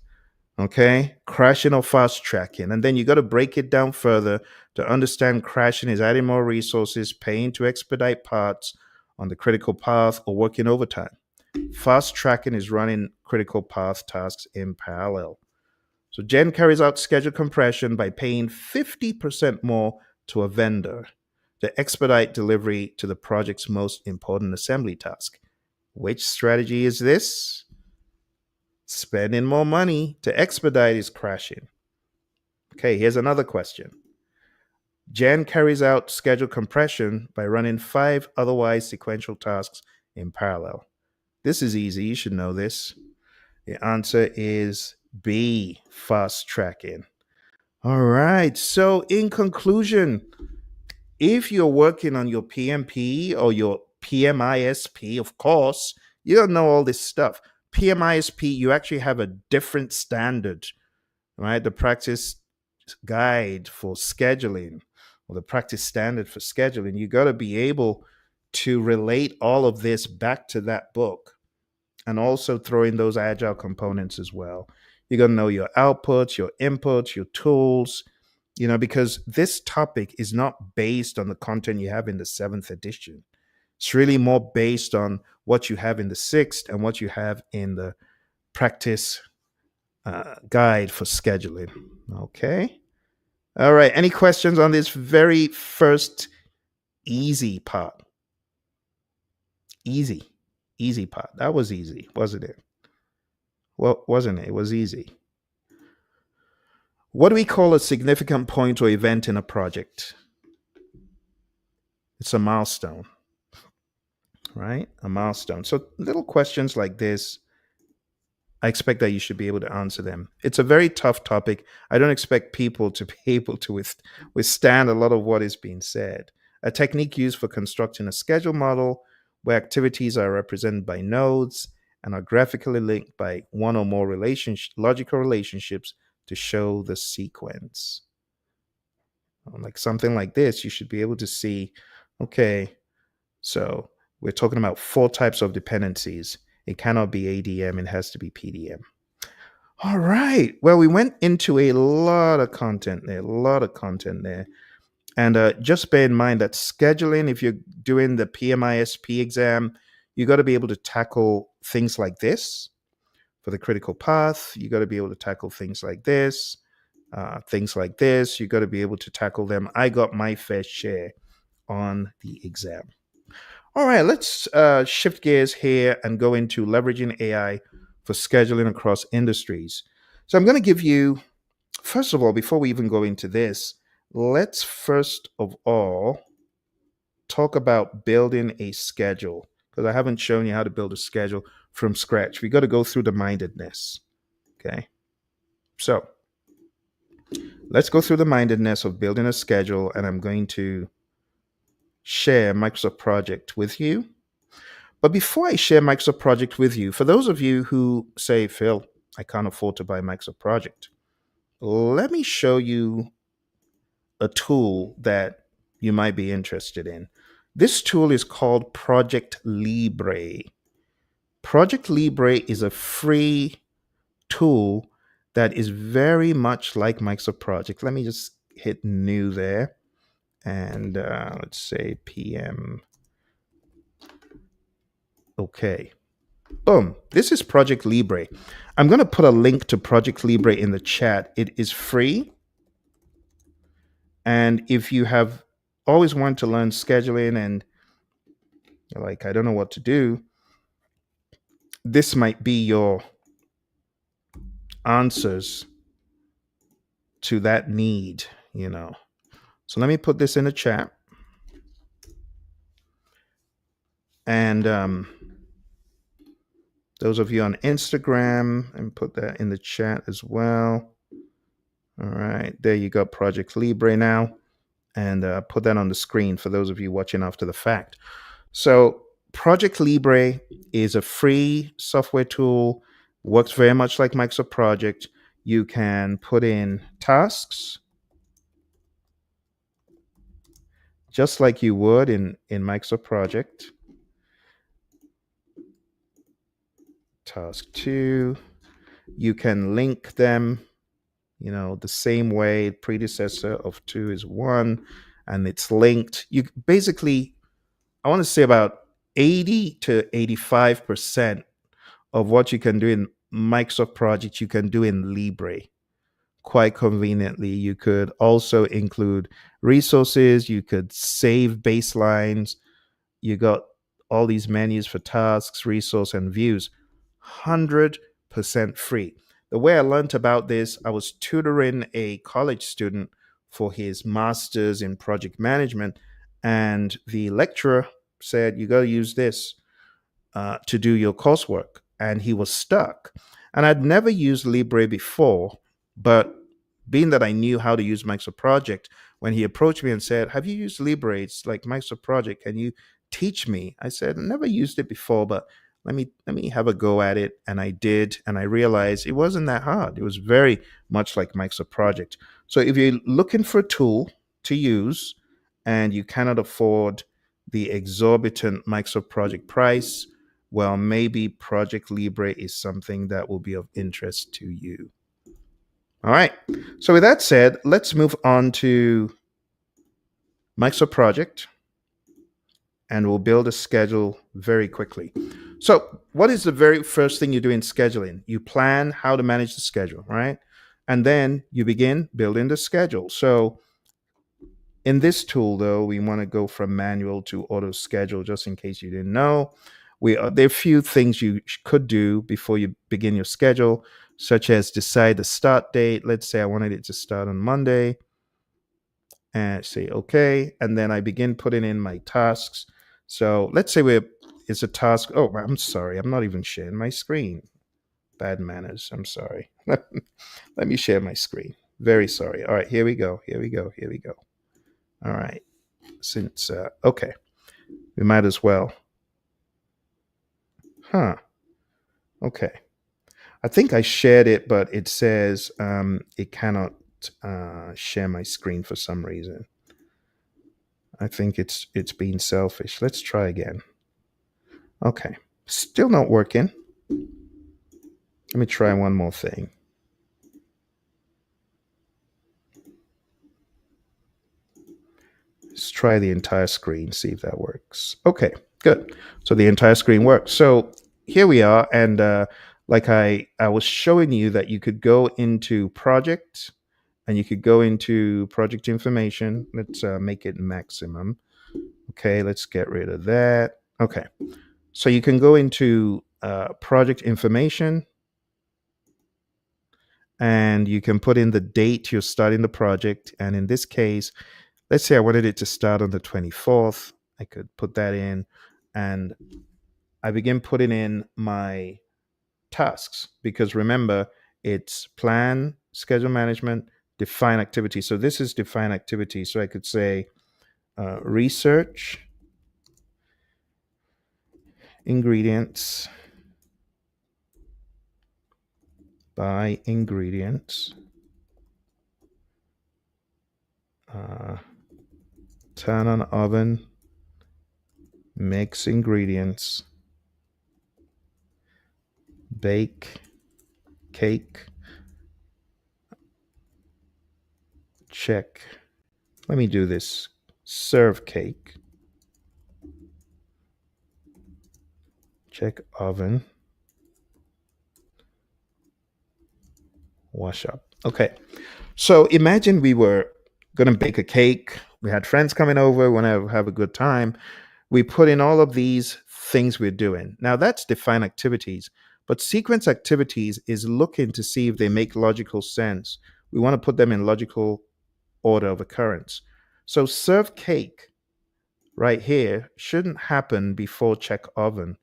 Okay. Crashing or fast tracking. And then you got to break it down further to understand crashing is adding more resources, paying to expedite parts on the critical path, or working overtime. Fast tracking is running critical path tasks in parallel. So Jen carries out schedule compression by paying 50% more to a vendor to expedite delivery to the project's most important assembly task. Which strategy is this? Spending more money to expedite is crashing. Okay, here's another question. Jen carries out schedule compression by running 5 otherwise sequential tasks in parallel. This is easy. You should know this. The answer is B, fast tracking. All right. So, in conclusion, if you're working on your PMP or your PMI-SP, of course, you don't know all this stuff. PMI-SP, you actually have a different standard, right? The practice guide for scheduling or the practice standard for scheduling. You got to be able to relate all of this back to that book and also throw in those agile components as well. You got to know your outputs, your inputs, your tools, because this topic is not based on the content you have in the 7th edition. It's really more based on what you have in the 6th and what you have in the practice guide for scheduling. Okay. All right. Any questions on this very first easy part? Easy part. That was easy, wasn't it? Well, wasn't it? It was easy. What do we call a significant point or event in a project? It's a milestone, right? A milestone. So little questions like this, I expect that you should be able to answer them. It's a very tough topic. I don't expect people to be able to withstand a lot of what is being said. A technique used for constructing a schedule model where activities are represented by nodes and are graphically linked by one or more logical relationships to show the sequence. Like something like this, you should be able to see, okay, so we're talking about 4 types of dependencies. It cannot be ADM, it has to be PDM. All right. Well, we went into a lot of content there, And just bear in mind that scheduling, if you're doing the PMI-SP exam, you got to be able to tackle things like this. For the critical path, you got to be able to tackle things like this. You got to be able to tackle them. I got my fair share on the exam. All right, let's shift gears here and go into leveraging AI for scheduling across industries. So I'm going to give you, first of all, before we even go into this, let's first of all talk about building a schedule, because I haven't shown you how to build a schedule from scratch. We got to go through the mindedness. Okay. So let's go through the mindedness of building a schedule, and I'm going to share Microsoft Project with you. But before I share Microsoft Project with you, for those of you who say, Phill, I can't afford to buy Microsoft Project, let me show you a tool that you might be interested in. This tool is called Project Libre. Project Libre is a free tool that is very much like Microsoft Project. Let me just hit new there. And let's say PM. Okay. Boom. This is Project Libre. I'm going to put a link to Project Libre in the chat. It is free. And if you have always wanted to learn scheduling and you're like, I don't know what to do, this might be your answers to that need, So let me put this in the chat. And those of you on Instagram, and put that in the chat as well. All right, there you go, Project Libre now. And put that on the screen for those of you watching after the fact. So Project Libre is a free software tool Works very much like Microsoft Project. You can put in tasks just like you would in Microsoft Project. Task 2. You can link them, the same way predecessor of 2 is 1, and it's linked. You basically, I want to say about 80 to 85% of what you can do in Microsoft Project, you can do in Libre quite conveniently. You could also include resources, you could save baselines, you got all these menus for tasks, resource, and views. 100% free. The way I learned about this, I was tutoring a college student for his master's in project management, and the lecturer said, "You got to use this to do your coursework." And he was stuck. And I'd never used Libre before, but being that I knew how to use Microsoft Project, when he approached me and said, "Have you used Libre? It's like Microsoft Project. Can you teach me?" I said, "I never used it before, but let me have a go at it." And I did, and I realized it wasn't that hard. It was very much like Microsoft Project. So if you're looking for a tool to use and you cannot afford the exorbitant Microsoft Project price, well, maybe Project Libre is something that will be of interest to you. All right. So, with that said, let's move on to Microsoft Project, and we'll build a schedule very quickly. So, what is the very first thing you do in scheduling? You plan how to manage the schedule, right? And then you begin building the schedule. So, in this tool, though, we want to go from manual to auto schedule, just in case you didn't know. There are a few things you could do before you begin your schedule, such as decide the start date. Let's say I wanted it to start on Monday, and say okay, and then I begin putting in my tasks. So let's say it's a task. Oh, I'm sorry, I'm not even sharing my screen. Bad manners. I'm sorry. Let me share my screen. Very sorry. All right, here we go. Here we go. Here we go. All right. Since okay, we might as well. Huh. Okay. I think I shared it, but it says it cannot share my screen for some reason. I think it's being selfish. Let's try again. Okay. Still not working. Let me try one more thing. Let's try the entire screen, see if that works. Okay, good. So the entire screen works. So here we are, and like I was showing you that you could go into project, and you could go into project information. Let's make it maximum. Okay, let's get rid of that. Okay, so you can go into project information, and you can put in the date you're starting the project. And in this case, let's say I wanted it to start on the 24th. I could put that in, and I begin putting in my tasks, because remember, it's plan, schedule management, define activity. So this is define activity. So I could say research ingredients by ingredients, uh, turn on oven, mix ingredients, bake cake, check. Let me do this. Serve cake, check oven, wash up. Okay. So imagine we were going to bake a cake. We had friends coming over, we want to have a good time. We put in all of these things we're doing. Now that's define activities, but sequence activities is looking to see if they make logical sense. We want to put them in logical order of occurrence. So serve cake right here shouldn't happen before check oven.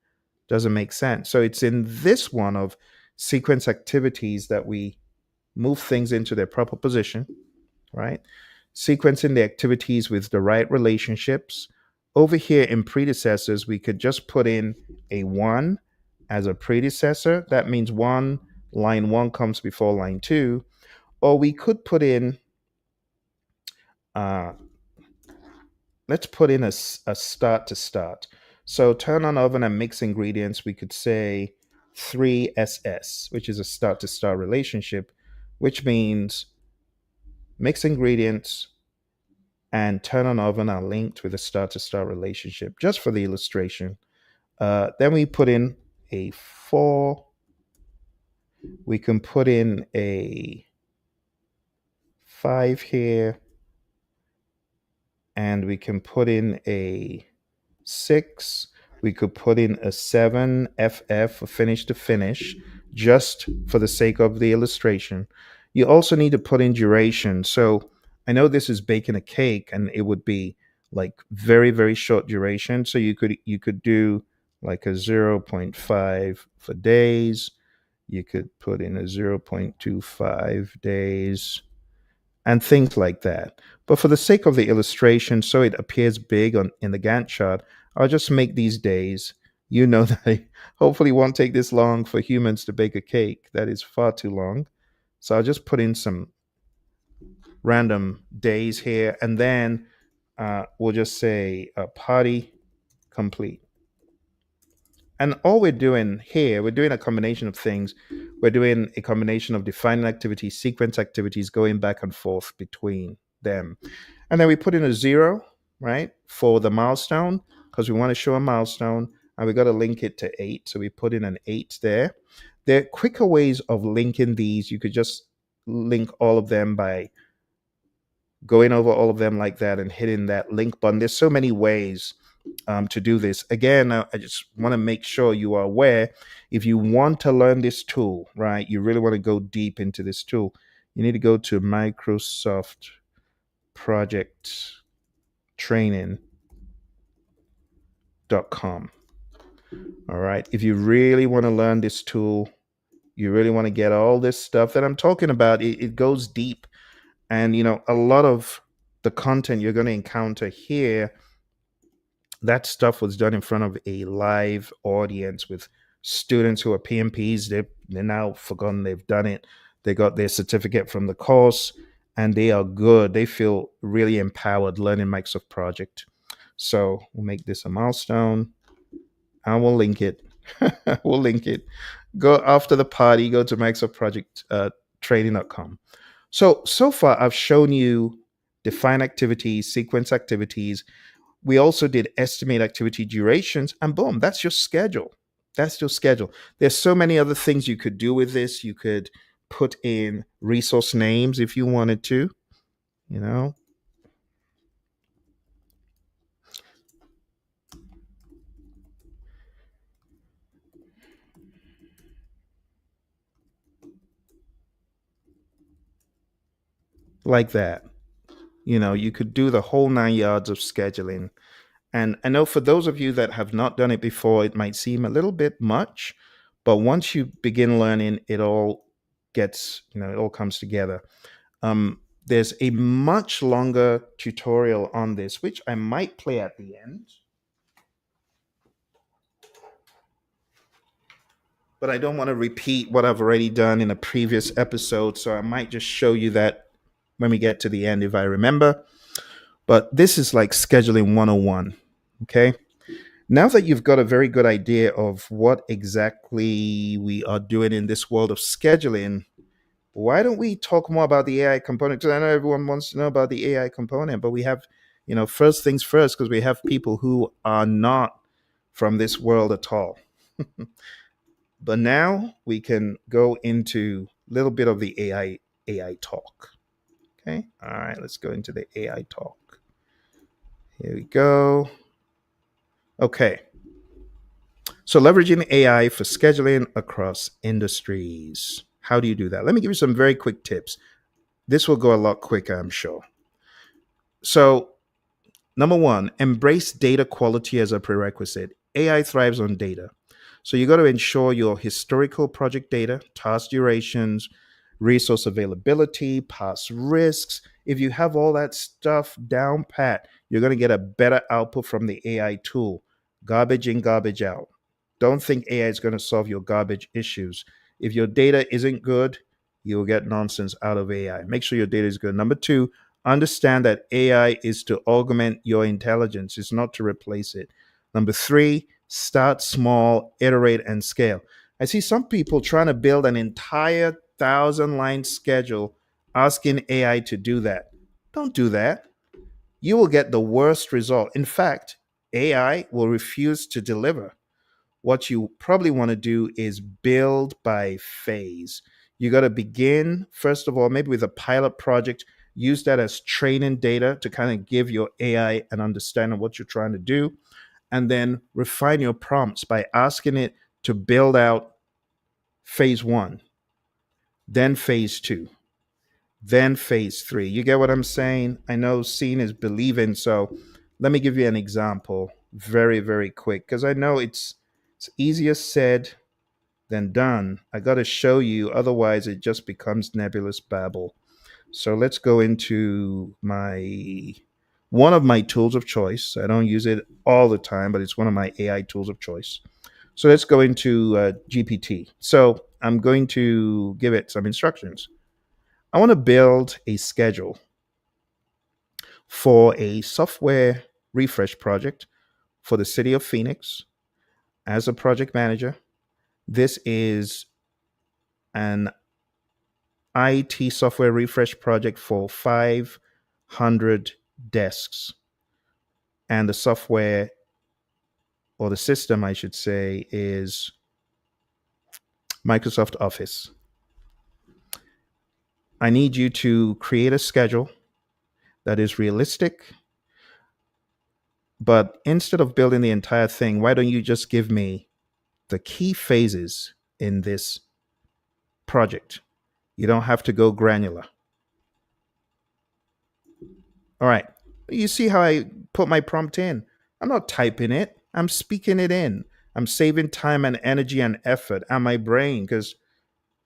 Doesn't make sense. So it's in this one of sequence activities that we move things into their proper position, right? Sequencing the activities with the right relationships. Over here in predecessors, we could just put in a 1 as a predecessor. That means line one comes before line two. Or we could put in, uh, let's put in a start to start. So turn on oven and mix ingredients. We could say 3SS, which is a start to start relationship, which means mix ingredients and turn on oven are linked with a start to start relationship, just for the illustration. Then we put in a 4. We can put in a 5 here, and we can put in a 6. We could put in a 7, FF, for finish to finish, just for the sake of the illustration. You also need to put in duration. So I know this is baking a cake, and it would be like very, very short duration. So you could do like a zero point 0.5 for days. You could put in a 0.25 days and things like that. But for the sake of the illustration, so it appears big in the Gantt chart, I'll just make these days. You know that it hopefully won't take this long for humans to bake a cake. That is far too long. So I'll just put in some random days here, and then we'll just say party complete. And all we're doing here, we're doing a combination of things. We're doing a combination of defining activities, sequence activities, going back and forth between them. And then we put in a 0, right, for the milestone, because we want to show a milestone, and we got to link it to 8. So we put in an 8 there. There are quicker ways of linking these. You could just link all of them by going over all of them like that and hitting that link button. There's so many ways to do this. Again, I just want to make sure you are aware, if you want to learn this tool, right, you really want to go deep into this tool, you need to go to Microsoft Project Training.com. All right. If you really want to learn this tool, you really want to get all this stuff that I'm talking about, it goes deep. And, a lot of the content you're going to encounter here, that stuff was done in front of a live audience with students who are PMPs. They're now forgotten they've done it. They got their certificate from the course, and they are good. They feel really empowered learning Microsoft Project. So we'll make this a milestone. I will link it. We'll link it. Go after the party, go to Microsoft Project Training.com. So far, I've shown you define activities, sequence activities. We also did estimate activity durations, and boom, that's your schedule. That's your schedule. There's so many other things you could do with this. You could put in resource names if you wanted to, you know. Like that. You could do the whole 9 yards of scheduling. And I know for those of you that have not done it before, it might seem a little bit much, but once you begin learning, it all gets, it all comes together. There's a much longer tutorial on this, which I might play at the end, but I don't want to repeat what I've already done in a previous episode. So I might just show you that when we get to the end, if I remember. But this is like scheduling 101. Okay. Now that you've got a very good idea of what exactly we are doing in this world of scheduling, why don't we talk more about the AI component? Because I know everyone wants to know about the AI component, but we have, first things first, because we have people who are not from this world at all. But now we can go into a little bit of the AI talk. Okay. All right. Let's go into the AI talk. Here we go. Okay. So leveraging AI for scheduling across industries. How do you do that? Let me give you some very quick tips. This will go a lot quicker, I'm sure. So, number one, embrace data quality as a prerequisite. AI thrives on data. So you got to ensure your historical project data, task durations, resource availability, past risks. If you have all that stuff down pat, you're going to get a better output from the AI tool. Garbage in, garbage out. Don't think AI is going to solve your garbage issues. If your data isn't good, you'll get nonsense out of AI. Make sure your data is good. Number two, understand that AI is to augment your intelligence, it's not to replace it. Number three, start small, iterate, and scale. I see some people trying to build an entire 1,000 line schedule asking AI to do that. Don't do that. You will get the worst result. In fact, AI will refuse to deliver. What you probably want to do is build by phase. You got to begin, first of all, maybe with a pilot project. Use that as training data to kind of give your AI an understanding of what you're trying to do. And then refine your prompts by asking it to build out phase one, then phase two, then phase three. You get what I'm saying? I know seeing is believing. So let me give you an example very, very quick because I know it's easier said than done. I got to show you, otherwise, it just becomes nebulous babble. So let's go into my one of my tools of choice. I don't use it all the time, but it's one of my AI tools of choice. So let's go into GPT. So I'm going to give it some instructions. I want to build a schedule for a software refresh project for the city of Phoenix as a project manager. This is an IT software refresh project for 500 desks. And the software, or the system, I should say, is Microsoft Office. I need you to create a schedule that is realistic, but instead of building the entire thing, why don't you just give me the key phases in this project? You don't have to go granular. All right. You see how I put my prompt in? I'm not typing it, I'm speaking it in. I'm saving time and energy and effort and my brain because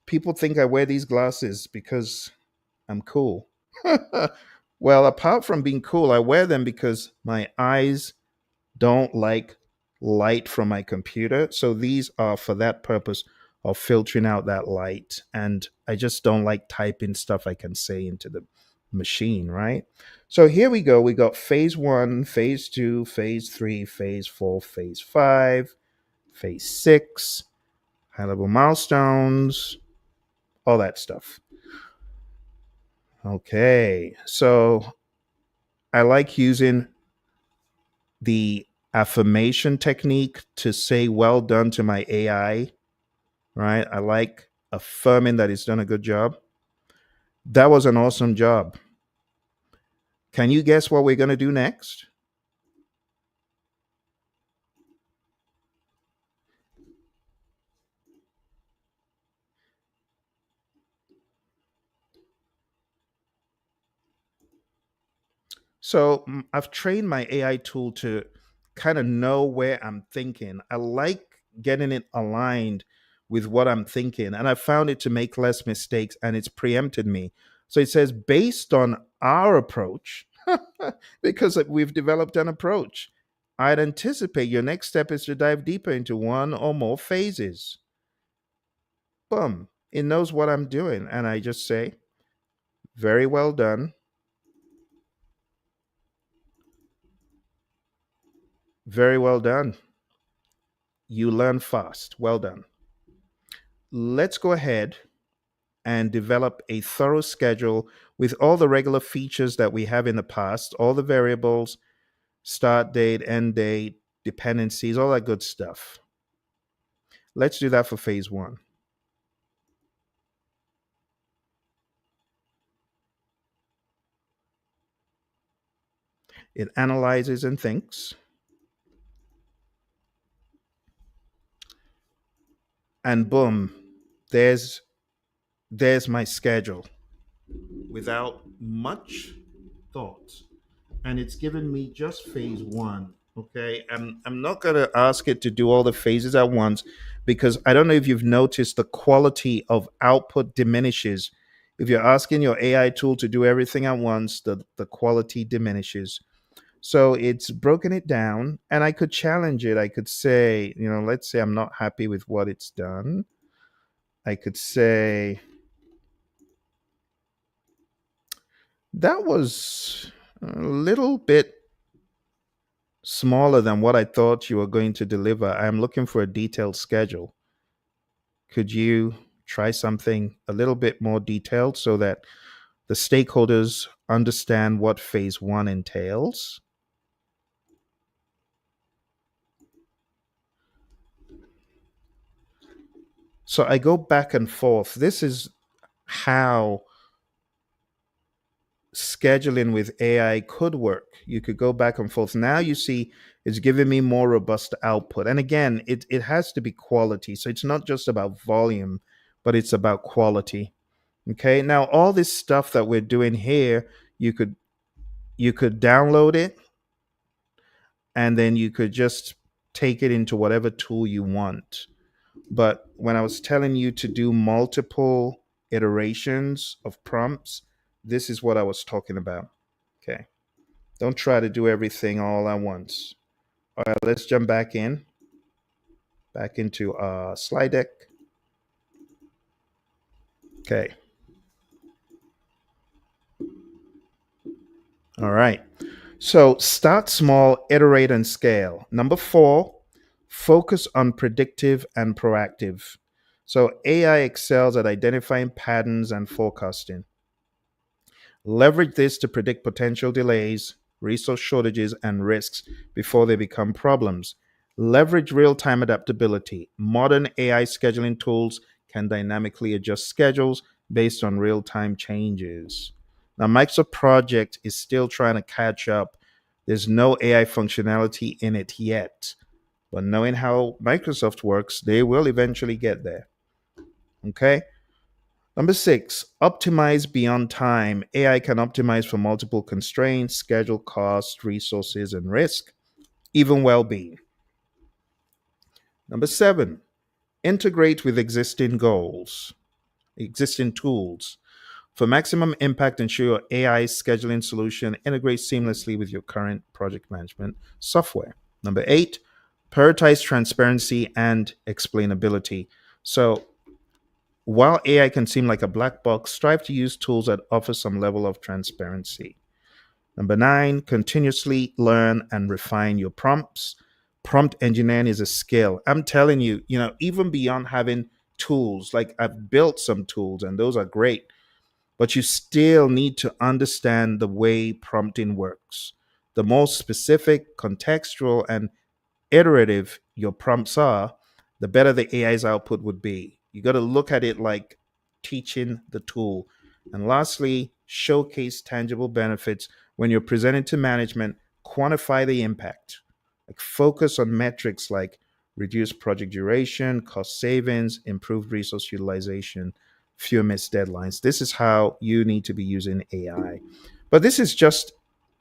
people think I wear these glasses because I'm cool. Well, apart from being cool, I wear them because my eyes don't like light from my computer. So these are for that purpose of filtering out that light. And I just don't like typing stuff I can say into the machine, right? So here we go. We got phase one, phase two, phase three, phase four, phase five, phase six, high level milestones, all that stuff. Okay. So I like using the affirmation technique to say well done to my AI, right? I like affirming that it's done a good job. That was an awesome job. Can you guess what we're going to do next? So I've trained my AI tool to kind of know where I'm thinking. I like getting it aligned with what I'm thinking, and I found it to make less mistakes, and it's preempted me. So it says, based on our approach, because we've developed an approach, I'd anticipate your next step is to dive deeper into one or more phases. Boom. It knows what I'm doing. And I just say, very well done. Very well done. You learn fast. Well done. Let's go ahead and develop a thorough schedule with all the regular features that we have in the past, all the variables, start date, end date, dependencies, all that good stuff. Let's do that for phase one. It analyzes and thinks, and boom, there's there's my schedule without much thought. And it's given me just phase one. Okay. I'm not going to ask it to do all the phases at once because I don't know if you've noticed the quality of output diminishes. If you're asking your AI tool to do everything at once, the quality diminishes. So it's broken it down, and I could challenge it. I could say, let's say I'm not happy with what it's done. I could say, that was a little bit smaller than what I thought you were going to deliver. I'm looking for a detailed schedule. Could you try something a little bit more detailed so that the stakeholders understand what phase one entails? So I go back and forth. This is how scheduling with AI could work. You could go back and forth. Now you see it's giving me more robust output. And again, it has to be quality. So it's not just about volume, but it's about quality. Okay. Now all this stuff that we're doing here, you could you could download it, and then you could just take it into whatever tool you want. But when I was telling you to do multiple iterations of prompts, this is what I was talking about. Okay. Don't try to do everything all at once. All right, let's jump back into slide deck. Okay. All right. So start small, iterate, and scale. Number four, focus on predictive and proactive. So AI excels at identifying patterns and forecasting. Leverage this to predict potential delays, resource shortages, and risks before they become problems. Leverage real time adaptability. Modern AI scheduling tools can dynamically adjust schedules based on real time changes. Now, Microsoft Project is still trying to catch up. There's no AI functionality in it yet. But knowing how Microsoft works, they will eventually get there. Okay? Number six, optimize beyond time. AI can optimize for multiple constraints, schedule, cost, resources, and risk, even well being. Number seven, integrate with existing goals, existing tools. For maximum impact, ensure your AI scheduling solution integrates seamlessly with your current project management software. Number eight, prioritize transparency and explainability. So, while AI can seem like a black box, strive to use tools that offer some level of transparency. Number nine, continuously learn and refine your prompts. Prompt engineering is a skill. I'm telling you, even beyond having tools, like I've built some tools and those are great, but you still need to understand the way prompting works. The more specific, contextual, and iterative your prompts are, the better the AI's output would be. You got to look at it like teaching the tool. And lastly, showcase tangible benefits when you're presenting to management, quantify the impact. Like focus on metrics like reduced project duration, cost savings, improved resource utilization, fewer missed deadlines. This is how you need to be using AI. But this is just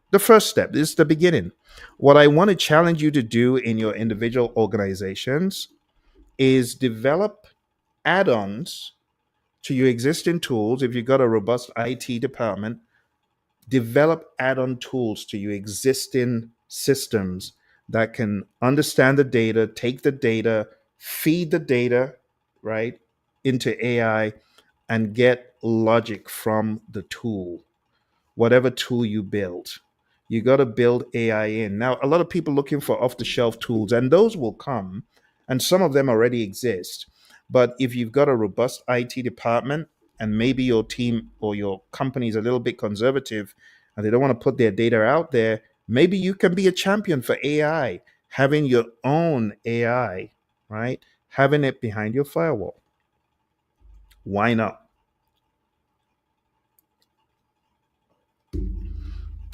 the first step. This is the beginning. What I want to challenge you to do in your individual organizations is develop add ons to your existing tools. If you've got a robust IT department, develop add on tools to your existing systems that can understand the data, take the data, feed the data, right, into AI and get logic from the tool, whatever tool you build. You got to build AI in. Now, a lot of people looking for off the shelf tools, and those will come, and some of them already exist. But if you've got a robust IT department and maybe your team or your company is a little bit conservative and they don't want to put their data out there, maybe you can be a champion for AI, having your own AI, right? Having it behind your firewall. Why not?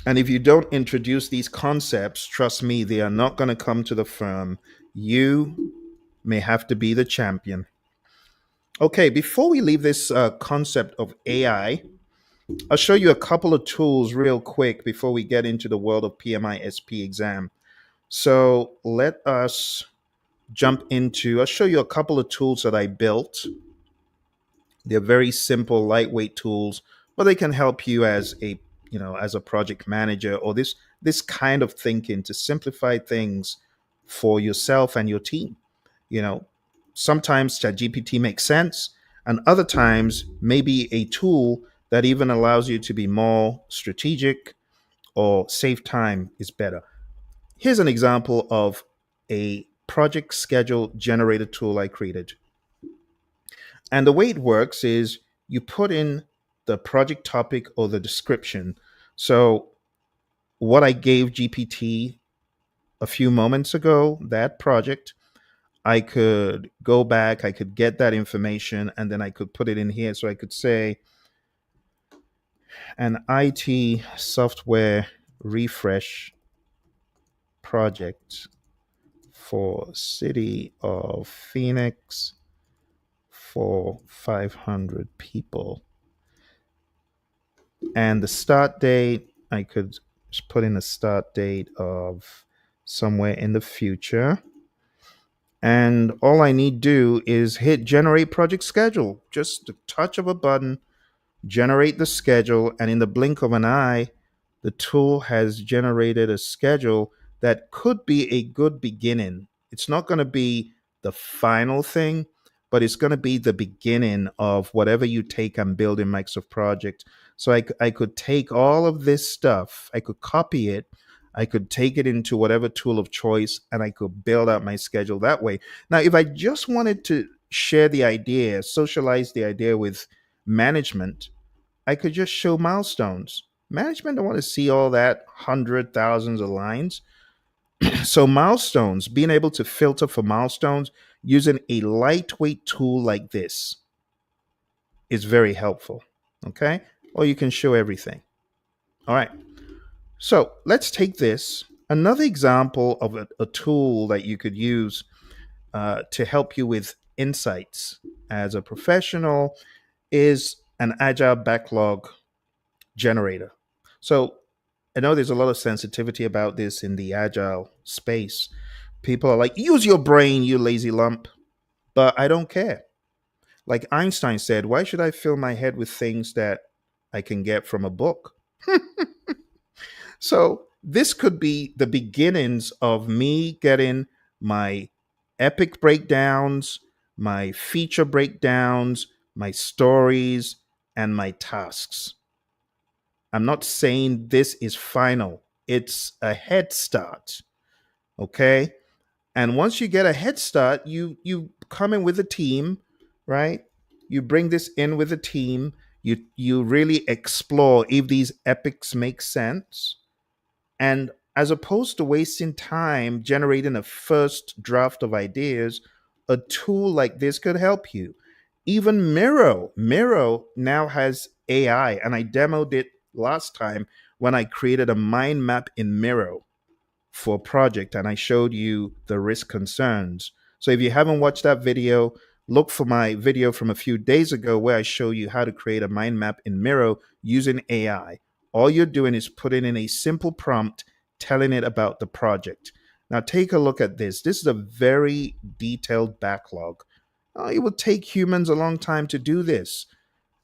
And if you don't introduce these concepts, trust me, they are not going to come to the firm. You may have to be the champion. Okay, before we leave this concept of AI, I'll show you a couple of tools real quick before we get into the world of PMI-SP exam. So let us jump into, I'll show you a couple of tools that I built. They're very simple, lightweight tools, but they can help you as a as a project manager, or this kind of thinking to simplify things for yourself and your team. You know, sometimes ChatGPT makes sense, and other times maybe a tool that even allows you to be more strategic or save time is better. Here's an example of a project schedule generator tool I created. And the way it works is you put in the project topic or the description. So, what I gave GPT a few moments ago, that project, I could go back, I could get that information, and then I could put it in here. So I could say an IT software refresh project for City of Phoenix for 500 people. And the start date, I could just put in a start date of somewhere in the future. And all I need do is hit generate project schedule. Just a touch of a button, generate the schedule, and in the blink of an eye, the tool has generated a schedule that could be a good beginning. It's not going to be the final thing, but it's going to be the beginning of whatever you take and build in Microsoft Project. So I could take all of this stuff, I could copy it, I could take it into whatever tool of choice, and I could build out my schedule that way. Now, if I just wanted to share the idea, socialize the idea with management, I could just show milestones. Management don't want to see all that thousands of lines. So milestones, being able to filter for milestones using a lightweight tool like this is very helpful. Okay? Or you can show everything. All right. So let's take this. Another example of a tool that you could use to help you with insights as a professional is an agile backlog generator. So I know there's a lot of sensitivity about this in the agile space. People are like, use your brain, you lazy lump. But I don't care. Like Einstein said, why should I fill my head with things that I can get from a book? So this could be the beginnings of me getting my epic breakdowns, my feature breakdowns, my stories, and my tasks. I'm not saying this is final. It's a head start. Okay. And once you get a head start, you come in with a team, right? You bring this in with a team. You really explore if these epics make sense. And as opposed to wasting time generating a first draft of ideas, a tool like this could help you. Even Miro now has AI, and I demoed it last time when I created a mind map in Miro for a project and I showed you the risk concerns. So if you haven't watched that video, look for my video from a few days ago where I show you how to create a mind map in Miro using AI. All you're doing is putting in a simple prompt telling it about the project. Now take a look at this. This is a very detailed backlog. It will take humans a long time to do this.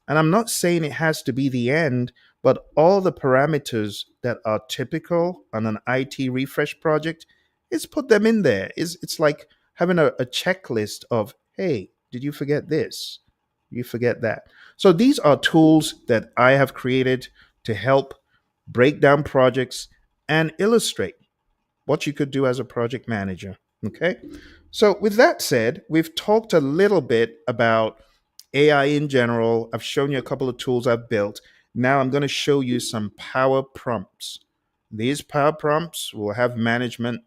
And I'm not saying it has to be the end, but all the parameters that are typical on an IT refresh project, is put them in there. It's like having a checklist of, hey, did you forget this? You forget that. So these are tools that I have created to help break down projects and illustrate what you could do as a project manager. Okay. So, with that said, we've talked a little bit about AI in general. I've shown you a couple of tools I've built. Now, I'm going to show you some power prompts. These power prompts will have management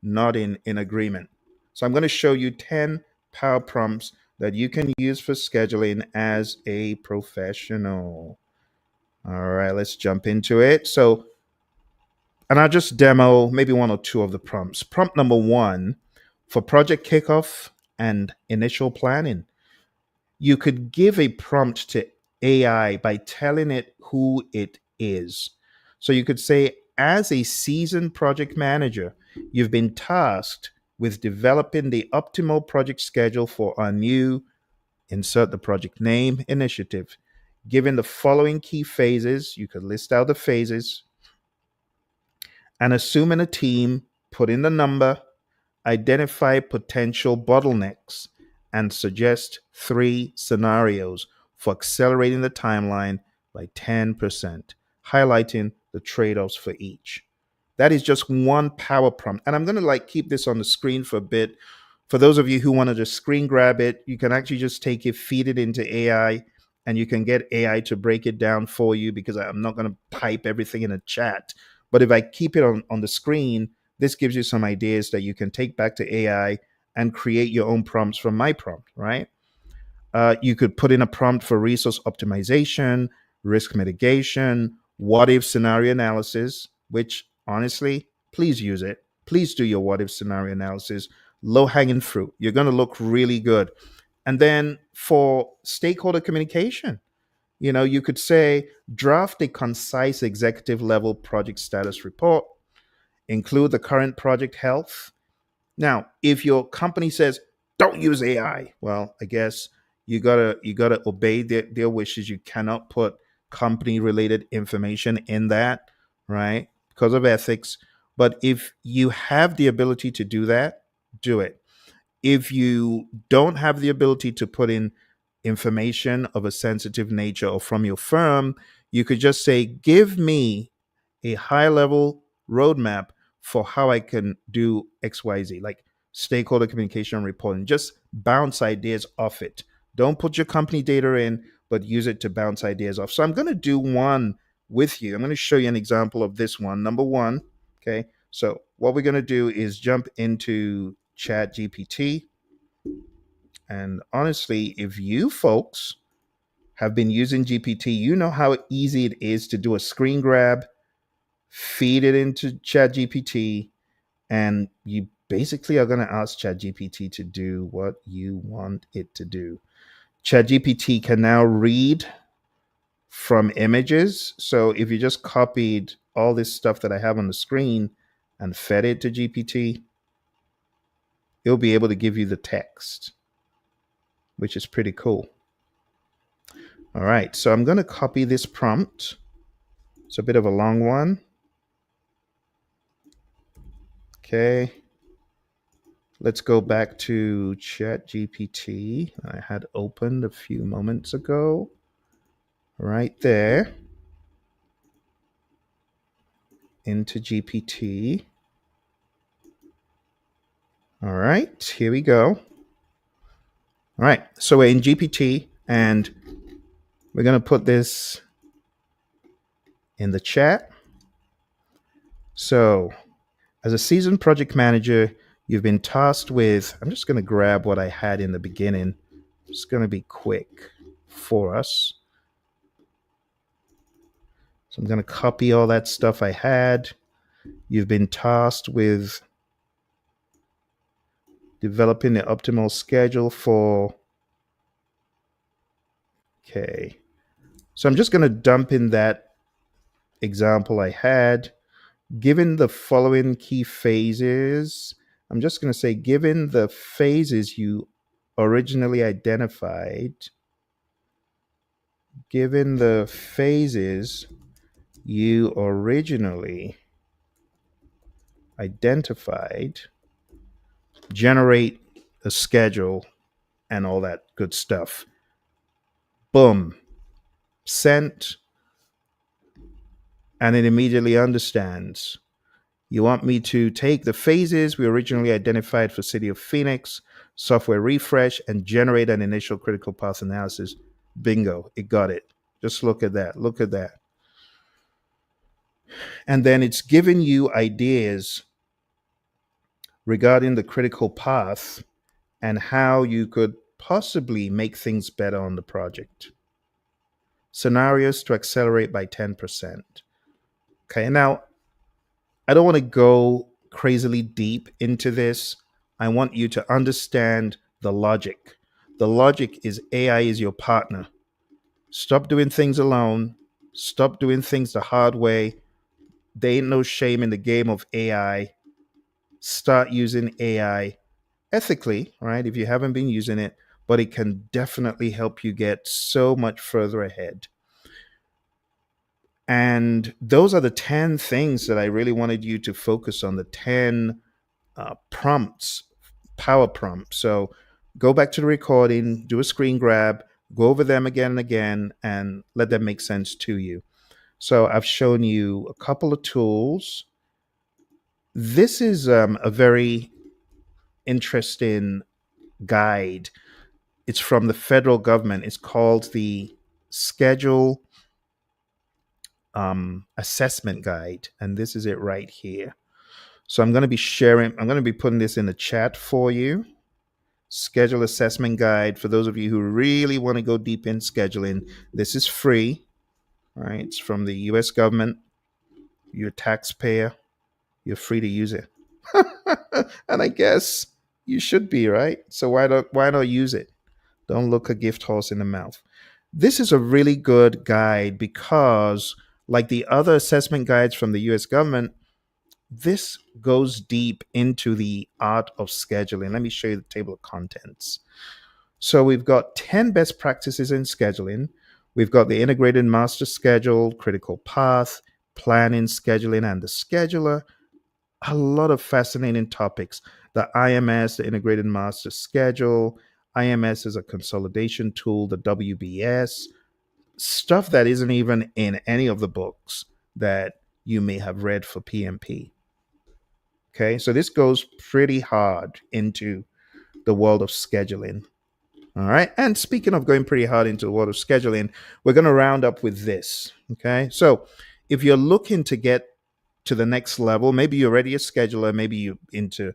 not in agreement. So, I'm going to show you 10 power prompts that you can use for scheduling as a professional. All right, let's jump into it. So, and I'll just demo maybe one or two of the prompts. Prompt number one for project kickoff and initial planning. You could give a prompt to AI by telling it who it is. So you could say, as a seasoned project manager, you've been tasked with developing the optimal project schedule for our new, insert the project name, initiative. Given the following key phases, you could list out the phases and assuming a team, put in the number, identify potential bottlenecks, and suggest 3 scenarios for accelerating the timeline by 10%, highlighting the trade offs for each. That is just one power prompt. And I'm going to keep this on the screen for a bit. For those of you who want to just screen grab it, you can actually just take it, feed it into AI, and you can get AI to break it down for you because I'm not going to type everything in a chat. But if I keep it on the screen, this gives you some ideas that you can take back to AI and create your own prompts from my prompt, right? You could put in a prompt for resource optimization, risk mitigation, what if scenario analysis, which honestly, please use it. Please do your what if scenario analysis. Low hanging fruit. You're going to look really good. And then for stakeholder communication, you could say draft a concise executive level project status report, include the current project health. Now, if your company says don't use AI, well, I guess you gotta obey their wishes. You cannot put company related information in that, right? Because of ethics. But if you have the ability to do that, do it. If you don't have the ability to put in information of a sensitive nature or from your firm, you could just say, give me a high level roadmap for how I can do XYZ, like stakeholder communication and reporting. Just bounce ideas off it. Don't put your company data in, but use it to bounce ideas off. So I'm going to do one with you. I'm going to show you an example of this one. Number one, okay. So what we're going to do is jump into Chat GPT. And honestly, if you folks have been using GPT, you know how easy it is to do a screen grab, feed it into ChatGPT, and you basically are going to ask ChatGPT to do what you want it to do. ChatGPT can now read from images. So if you just copied all this stuff that I have on the screen and fed it to GPT, it'll be able to give you the text, which is pretty cool. All right, so I'm going to copy this prompt. It's a bit of a long one. Okay. Let's go back to ChatGPT. I had opened a few moments ago. Right there. Into GPT. All right, here we go. All right, so we're in GPT and we're going to put this in the chat. So, as a seasoned project manager, you've been tasked with, I'm just going to grab what I had in the beginning. It's going to be quick for us. So I'm going to copy all that stuff I had. You've been tasked with developing the optimal schedule for, okay. So I'm just going to dump in that example I had. Given the following key phases, I'm just going to say, given the phases you originally identified, given the phases you originally identified, generate a schedule and all that good stuff. Boom. Sent. And it immediately understands. You want me to take the phases we originally identified for City of Phoenix, software refresh, and generate an initial critical path analysis. Bingo, it got it. Just look at that. Look at that. And then it's giving you ideas regarding the critical path and how you could possibly make things better on the project. Scenarios to accelerate by 10%. Okay, now I don't want to go crazily deep into this. I want you to understand the logic. The logic is AI is your partner. Stop doing things alone. Stop doing things the hard way. There ain't no shame in the game of AI. Start using AI ethically, right? If you haven't been using it, but it can definitely help you get so much further ahead. And those are the 10 things that I really wanted you to focus on, the 10 prompts, power prompts. So go back to the recording, do a screen grab, go over them again and again, and let them make sense to you. So I've shown you a couple of tools. This is a very interesting guide. It's from the federal government. It's called the Schedule Assessment Guide. And this is it right here. So I'm going to be sharing, I'm going to be putting this in the chat for you. Schedule Assessment Guide. For those of you who really want to go deep in scheduling, this is free. All right. It's from the US government. You're a taxpayer. You're free to use it. And I guess you should be, right? So why not use it? Don't look a gift horse in the mouth. This is a really good guide because, like the other assessment guides from the US government, this goes deep into the art of scheduling. Let me show you the table of contents. So we've got 10 best practices in scheduling. We've got the integrated master schedule, critical path, planning, scheduling, and the scheduler. A lot of fascinating topics. The IMS, the integrated master schedule. IMS is a consolidation tool, the WBS, stuff that isn't even in any of the books that you may have read for PMP. Okay, so this goes pretty hard into the world of scheduling. All right, and speaking of going pretty hard into the world of scheduling, we're going to round up with this. Okay, so if you're looking to get to the next level, maybe you're already a scheduler, maybe you're into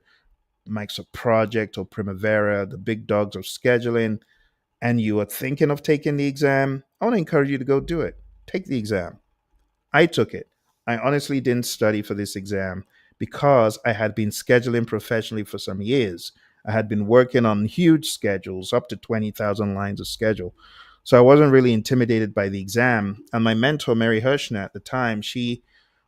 Microsoft Project or Primavera, the big dogs of scheduling, and you are thinking of taking the exam, I want to encourage you to go do it. Take the exam. I took it. I honestly didn't study for this exam because I had been scheduling professionally for some years. I had been working on huge schedules, up to 20,000 lines of schedule. So I wasn't really intimidated by the exam. And my mentor, Mary Hirschner, at the time, she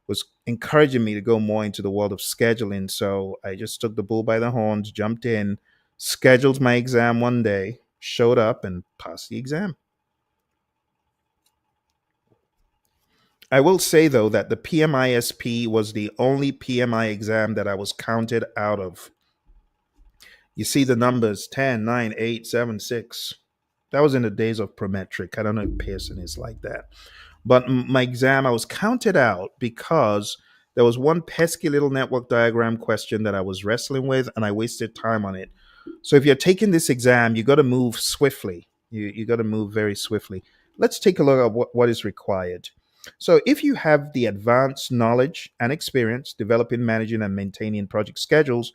was encouraging me to go more into the world of scheduling. So I just took the bull by the horns, jumped in, scheduled my exam one day, showed up, and passed the exam. I will say, though, that the PMI-SP was the only PMI exam that I was counted out of. You see the numbers 10, 9, 8, 7, 6. That was in the days of Prometric. I don't know if Pearson is like that. But my exam, I was counted out because there was one pesky little network diagram question that I was wrestling with, and I wasted time on it. So if you're taking this exam, you got to move swiftly. You got to move very swiftly. Let's take a look at what is required. So if you have the advanced knowledge and experience developing, managing, and maintaining project schedules,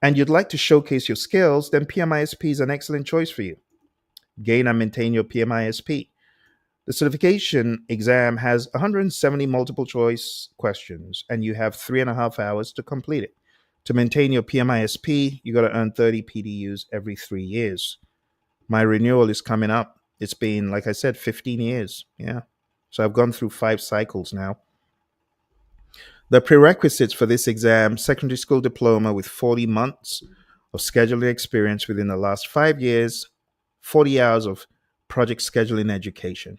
and you'd like to showcase your skills, then PMI-SP is an excellent choice for you. Gain and maintain your PMI-SP. The certification exam has 170 multiple choice questions, and you have 3.5 hours to complete it. To maintain your PMI-SP, you got to earn 30 PDUs every 3 years. My renewal is coming up. It's been, like I said, 15 years. Yeah. So I've gone through 5 cycles now. The prerequisites for this exam: secondary school diploma with 40 months of scheduling experience within the last 5 years, 40 hours of project scheduling education.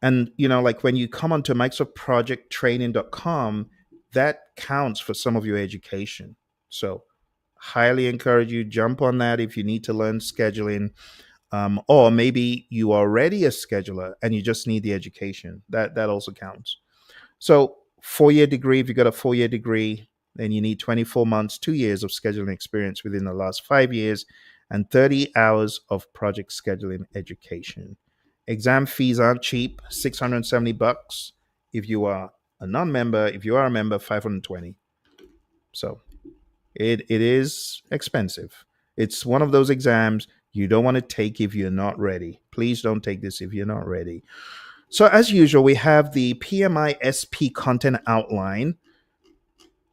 And, like when you come onto microsoftprojecttraining.com, that counts for some of your education. So highly encourage you, jump on that if you need to learn scheduling. Or maybe you are already a scheduler and you just need the education. That also counts. So 4-year degree, if you got a 4-year degree, then you need 24 months, 2 years of scheduling experience within the last 5 years, and 30 hours of project scheduling education. Exam fees aren't cheap, $670 if you are a non-member. If you are a member, $520. So it is expensive. It's one of those exams you don't want to take if you're not ready. Please don't take this if you're not ready. So as usual, we have the PMI-SP content outline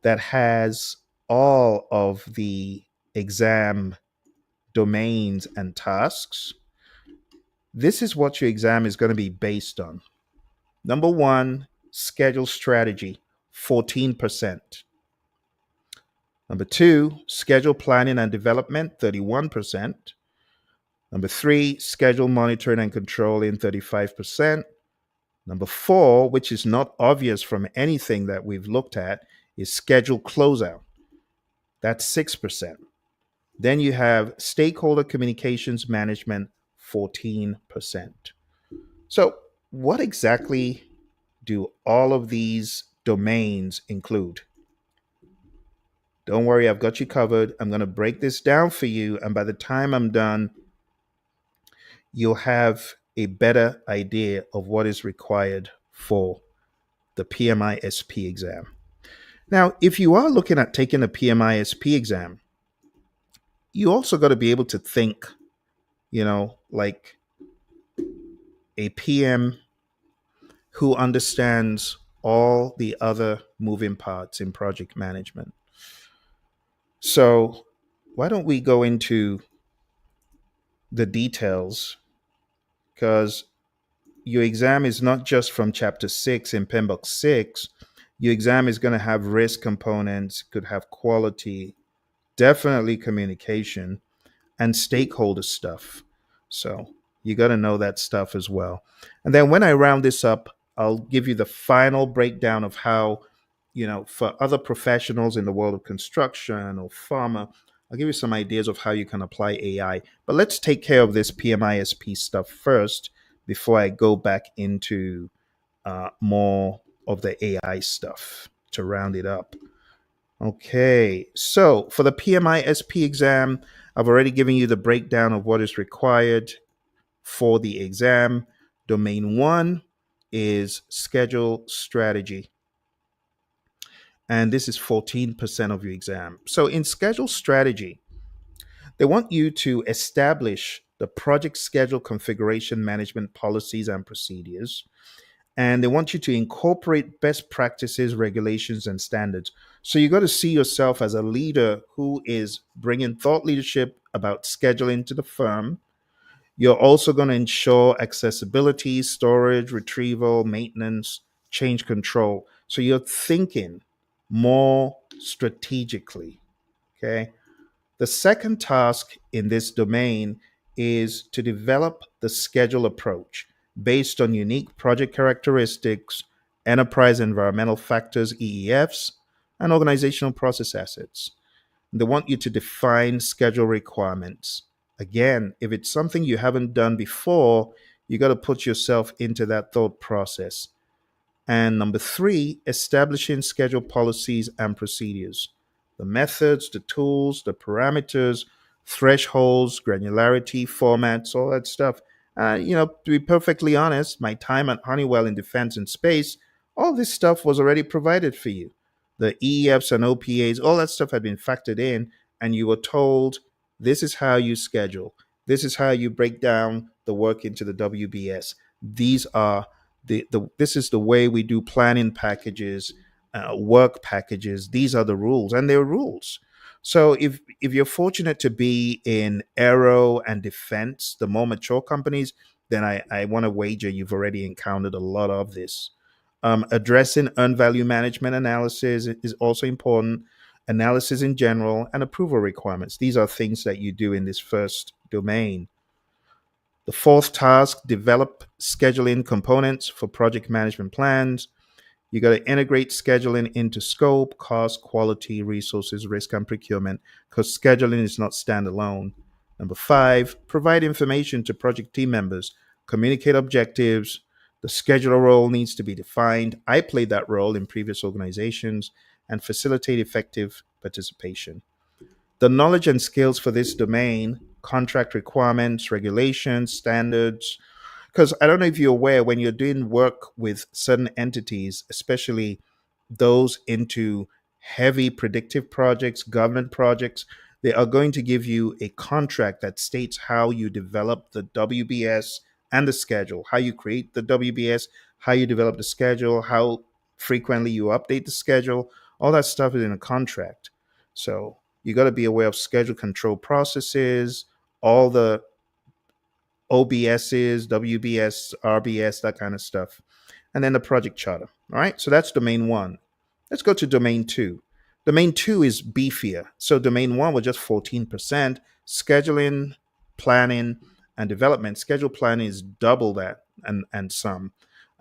that has all of the exam domains and tasks. This is what your exam is going to be based on. Number 1, schedule strategy, 14%. Number 2, schedule planning and development, 31%. Number three, schedule monitoring and controlling 35%. Number four, which is not obvious from anything that we've looked at, is schedule closeout. That's 6%. Then you have stakeholder communications management, 14%. So, what exactly do all of these domains include? Don't worry, I've got you covered. I'm going to break this down for you. And by the time I'm done, you'll have a better idea of what is required for the PMI-SP exam. Now, if you are looking at taking a PMI-SP exam, you also got to be able to think, like a PM who understands all the other moving parts in project management. So, why don't we go into the details? Because your exam is not just from chapter 6 in PMBOK 6. Your exam is going to have risk components, could have quality, definitely communication, and stakeholder stuff. So you got to know that stuff as well. And then when I round this up, I'll give you the final breakdown of how, for other professionals in the world of construction or pharma, I'll give you some ideas of how you can apply AI. But let's take care of this PMI-SP stuff first before I go back into more of the AI stuff to round it up. Okay, so for the PMI-SP exam, I've already given you the breakdown of what is required for the exam. Domain one is schedule strategy, and this is 14% of your exam. So in schedule strategy, they want you to establish the project schedule configuration management policies and procedures, and they want you to incorporate best practices, regulations, and standards. So you got to see yourself as a leader who is bringing thought leadership about scheduling to the firm. You're also going to ensure accessibility, storage, retrieval, maintenance, change control. So you're thinking more strategically. Okay. The second task in this domain is to develop the schedule approach based on unique project characteristics, enterprise environmental factors, EEFs, and organizational process assets. They want you to define schedule requirements. Again, if it's something you haven't done before, you got to put yourself into that thought process. And number three, establishing schedule policies and procedures. The methods, the tools, the parameters, thresholds, granularity, formats, all that stuff. To be perfectly honest, my time at Honeywell in defense and space, all this stuff was already provided for you. The EEFs and OPAs, all that stuff had been factored in, and you were told this is how you schedule. This is how you break down the work into the WBS. These are this is the way we do planning packages, work packages. These are the rules, and they're rules. So if you're fortunate to be in aero and defense, the more mature companies, then I want to wager you've already encountered a lot of this. Addressing earned value management analysis is also important. Analysis in general and approval requirements. These are things that you do in this first domain. The fourth task, develop scheduling components for project management plans. You got to integrate scheduling into scope, cost, quality, resources, risk, and procurement because scheduling is not standalone. Number five, provide information to project team members, communicate objectives. The scheduler role needs to be defined. I played that role in previous organizations and facilitate effective participation. The knowledge and skills for this domain, contract requirements, regulations, standards. Because I don't know if you're aware, when you're doing work with certain entities, especially those into heavy predictive projects, government projects, they are going to give you a contract that states how you develop the WBS and the schedule, how you create the WBS, how you develop the schedule, how frequently you update the schedule. All that stuff is in a contract. So you got to be aware of schedule control processes, all the OBSs, WBS, RBS, that kind of stuff. And then the project charter. All right. So that's domain one. Let's go to domain two. Domain two is beefier. So domain one was just 14%, scheduling, planning, and development, schedule planning is double that and some,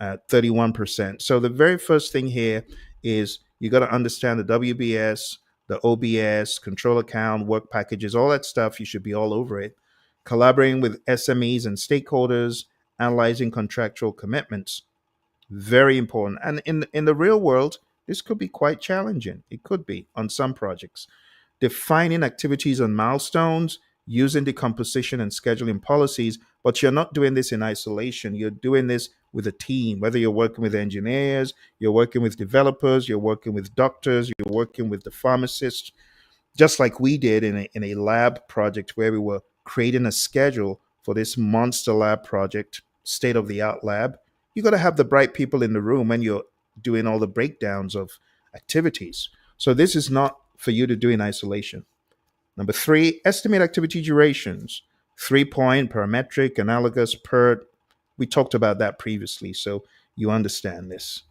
31%. So the very first thing here is you got to understand the WBS, the OBS, control account, work packages, all that stuff. You should be all over it. Collaborating with SMEs and stakeholders, analyzing contractual commitments, very important. And in the real world, this could be quite challenging. It could be on some projects. Defining activities and milestones, using decomposition and scheduling policies, but you're not doing this in isolation. You're doing this with a team, whether you're working with engineers, you're working with developers, you're working with doctors, you're working with the pharmacists, just like we did in a lab project where we were creating a schedule for this monster lab project, state of the art lab. You got to have the bright people in the room when you're doing all the breakdowns of activities. So this is not for you to do in isolation. Number three, estimate activity durations. 3-point, parametric, analogous, PERT. We talked about that previously, so you understand this.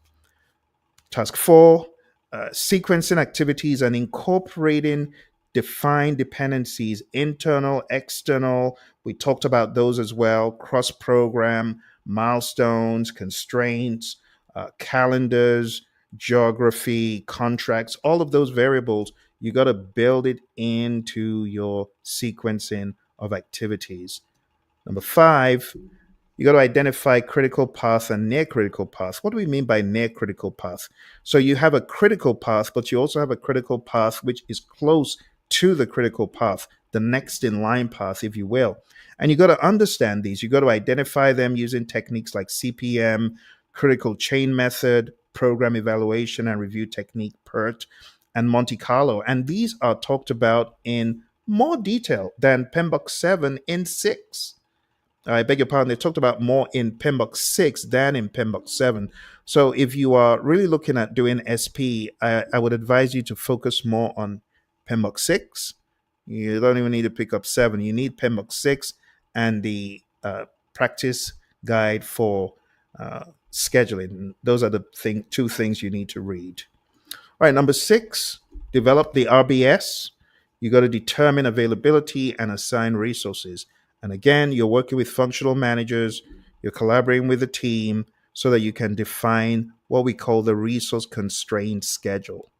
Task four, sequencing activities and incorporating defined dependencies, internal, external. We talked about those as well, cross program, milestones, constraints, calendars, geography, contracts, all of those variables. You got to build it into your sequencing of activities. Number five, you got to identify critical path and near critical path. What do we mean by near critical path? So you have a critical path, but you also have a critical path which is close to the critical path, the next in line path, if you will. And you got to understand these. You got to identify them using techniques like CPM, critical chain method, program evaluation and review technique, PERT, and Monte Carlo. And these are talked about in more detail than PMBOK 7 in 6. I beg your pardon, they talked about more in PMBOK 6 than in PMBOK 7. So if you are really looking at doing SP, I would advise you to focus more on PMBOK 6. You don't even need to pick up 7. You need PMBOK 6 and the practice guide for scheduling. Those are the two things you need to read. All right, number 6, develop the RBS. You got to determine availability and assign resources. And again, you're working with functional managers, you're collaborating with a team so that you can define what we call the resource constrained schedule.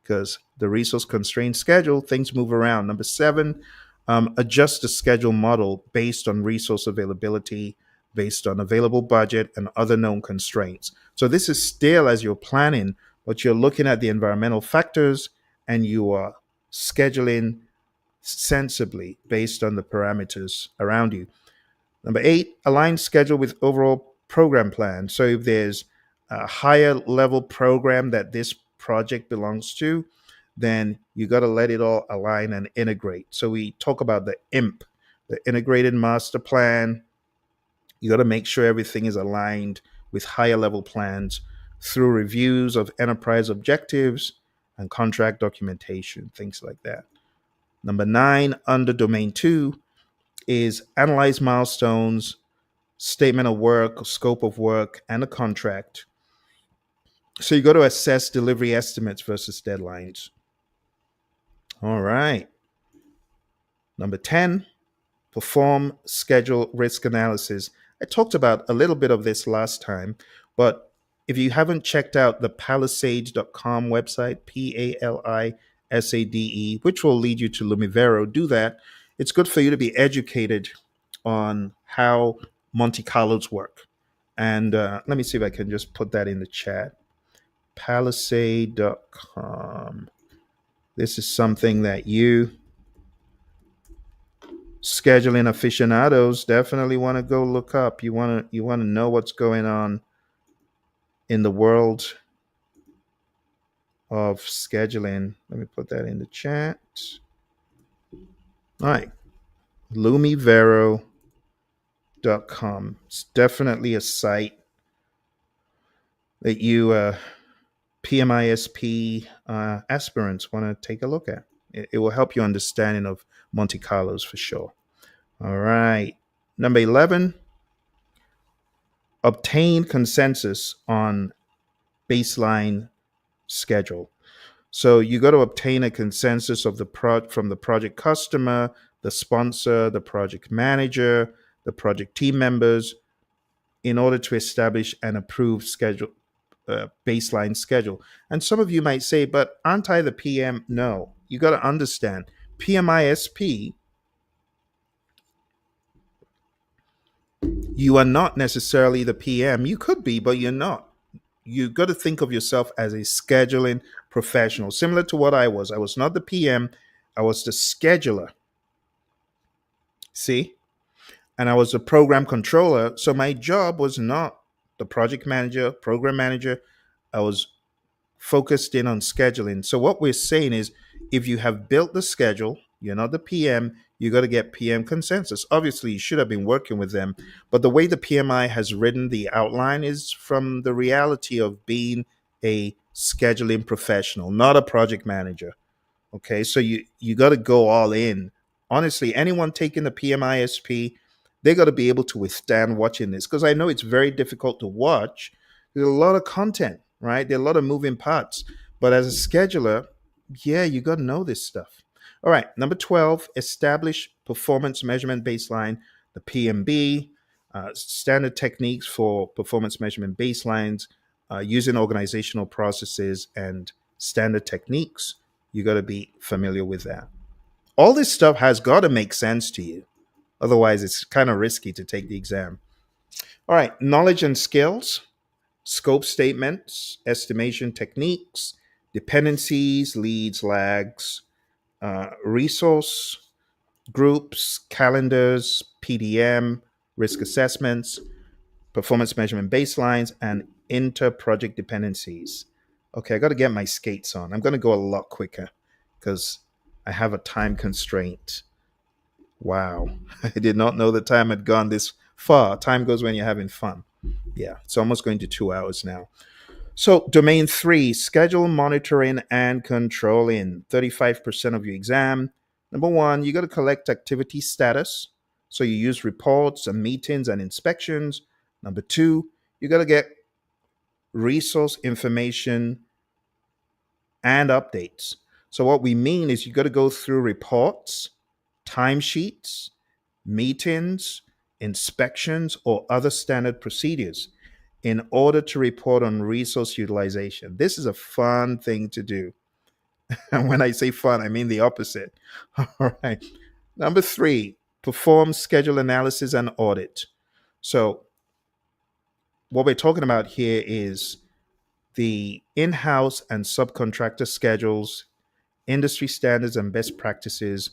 Because the resource constrained schedule, things move around. Number 7, adjust the schedule model based on resource availability, based on available budget and other known constraints. So this is still as you're planning, but you're looking at the environmental factors and you are scheduling sensibly based on the parameters around you. Number 8, align schedule with overall program plan. So if there's a higher level program that this project belongs to, then you got to let it all align and integrate. So we talk about the IMP, the integrated master plan. You got to make sure everything is aligned with higher level plans through reviews of enterprise objectives and contract documentation, things like that. Number 9, under domain 2, is analyze milestones, statement of work, scope of work, and a contract. So you got to assess delivery estimates versus deadlines. All right. Number 10, perform schedule risk analysis. I talked about a little bit of this last time, but if you haven't checked out the palisade.com website, PALISADE, which will lead you to Lumivero, do that. It's good for you to be educated on how Monte Carlos work. And let me see if I can just put that in the chat. Palisade.com. This is something that you scheduling aficionados definitely want to go look up. You want to know what's going on in the world of scheduling. Let me put that in the chat. All right. Lumivero.com. It's definitely a site that you PMI-SP aspirants want to take a look at. It will help your understanding of Monte Carlos for sure. All right. Number 11, obtain consensus on baseline schedule. So you got to obtain a consensus of from the project customer, the sponsor, the project manager, the project team members in order to establish an approved schedule, baseline schedule. And some of you might say, but aren't I the PM? No, you got to understand PMI-SP, you are not necessarily the PM. You could be, but you're not. You got to think of yourself as a scheduling professional, similar to what I was. I was not the PM, I was the scheduler. See? And I was a program controller. So my job was not the project manager, program manager. I was focused in on scheduling. So what we're saying is if you have built the schedule, you're not the PM, you got to get PM consensus. Obviously, you should have been working with them, but the way the PMI has written the outline is from the reality of being a scheduling professional, not a project manager. Okay, so you got to go all in. Honestly, anyone taking the PMI-SP, they got to be able to withstand watching this because I know it's very difficult to watch. There's a lot of content, right? There are a lot of moving parts. But as a scheduler, yeah, you got to know this stuff. All right, number 12, establish performance measurement baseline, the PMB, standard techniques for performance measurement baselines, using organizational processes and standard techniques. You got to be familiar with that. All this stuff has got to make sense to you. Otherwise, it's kind of risky to take the exam. All right, knowledge and skills, scope statements, estimation techniques, dependencies, leads, lags, resource groups, calendars, PDM, risk assessments, performance measurement baselines, and inter-project dependencies. Okay, I got to get my skates on. I'm going to go a lot quicker because I have a time constraint. Wow, I did not know the time had gone this far. Time goes when you're having fun. Yeah, it's almost going to 2 hours now. So, domain three, schedule monitoring and controlling. 35% of your exam. Number one, you got to collect activity status. So, you use reports and meetings and inspections. Number two, you got to get resource information and updates. So, what we mean is you got to go through reports, timesheets, meetings, inspections, or other standard procedures in order to report on resource utilization. This is a fun thing to do. And when I say fun, I mean the opposite. All right. Number three, perform schedule analysis and audit. So, what we're talking about here is the in house and subcontractor schedules, industry standards, and best practices.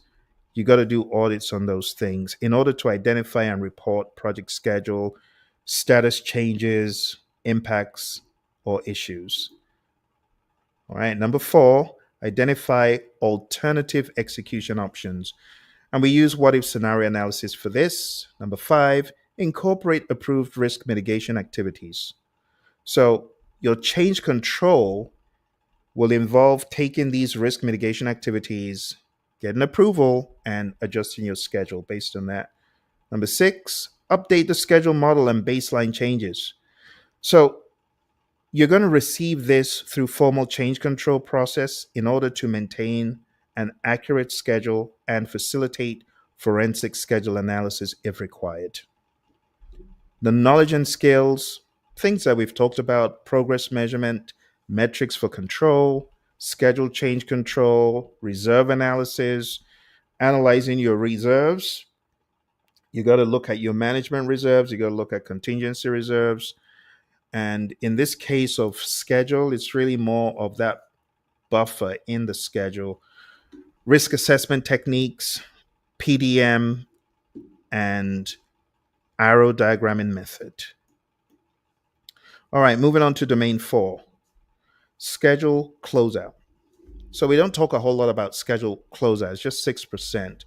You got to do audits on those things in order to identify and report project schedule, status changes, impacts, or issues. All right. Number four, identify alternative execution options. And we use what if scenario analysis for this. Number five, incorporate approved risk mitigation activities. So your change control will involve taking these risk mitigation activities, getting approval, and adjusting your schedule based on that. Number six, update the schedule model and baseline changes. So you're going to receive this through formal change control process in order to maintain an accurate schedule and facilitate forensic schedule analysis if required. The knowledge and skills, things that we've talked about, progress measurement, metrics for control, schedule change control, reserve analysis, analyzing your reserves. You got to look at your management reserves, you got to look at contingency reserves. And in this case of schedule, it's really more of that buffer in the schedule. Risk assessment techniques, PDM, and arrow diagramming method. All right, moving on to domain four, schedule closeout. So we don't talk a whole lot about schedule closeout, it's just 6%.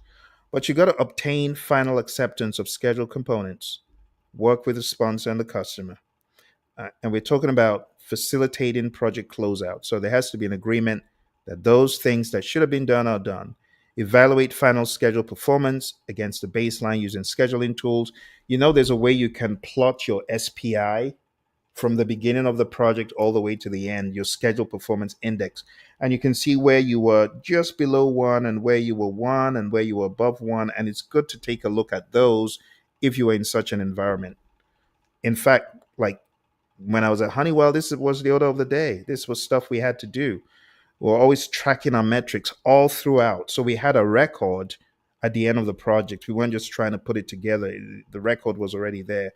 But you got to obtain final acceptance of schedule components, work with the sponsor and the customer. And we're talking about facilitating project closeout. So there has to be an agreement that those things that should have been done are done. Evaluate final schedule performance against the baseline using scheduling tools. You know, there's a way you can plot your SPI from the beginning of the project all the way to the end, your schedule performance index. And you can see where you were just below one and where you were one and where you were above one. And it's good to take a look at those if you were in such an environment. In fact, like when I was at Honeywell, this was the order of the day. This was stuff we had to do. We were always tracking our metrics all throughout. So we had a record at the end of the project. We weren't just trying to put it together, the record was already there.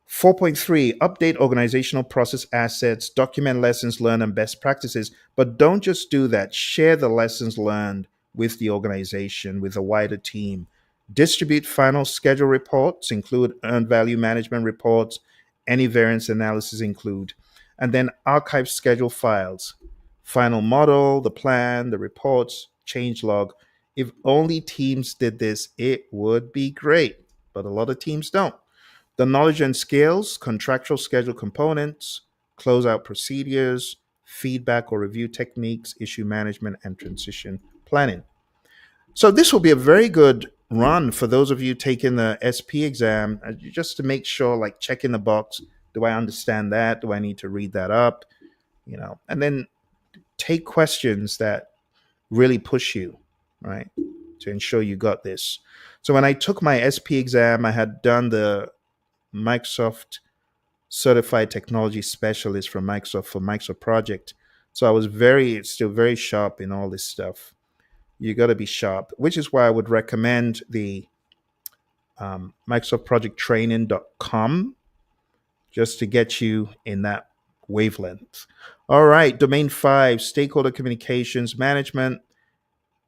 4.3, update organizational process assets, document lessons learned and best practices, but don't just do that. Share the lessons learned with the organization, with a wider team. Distribute final schedule reports, include earned value management reports, any variance analysis include, and then archive schedule files, final model, the plan, the reports, change log. If only teams did this, it would be great, but a lot of teams don't. The knowledge and skills, contractual schedule components, closeout procedures, feedback or review techniques, issue management, and transition planning. So this will be a very good run for those of you taking the SP exam, just to make sure, like checking the box. Do I understand that? Do I need to read that up? And then take questions that really push you, right? To ensure you got this. So when I took my SP exam, I had done the Microsoft Certified Technology Specialist from Microsoft for Microsoft Project. So I was still very sharp in all this stuff. You got to be sharp, which is why I would recommend the MicrosoftProjectTraining.com just to get you in that wavelength. All right, domain 5, stakeholder communications management.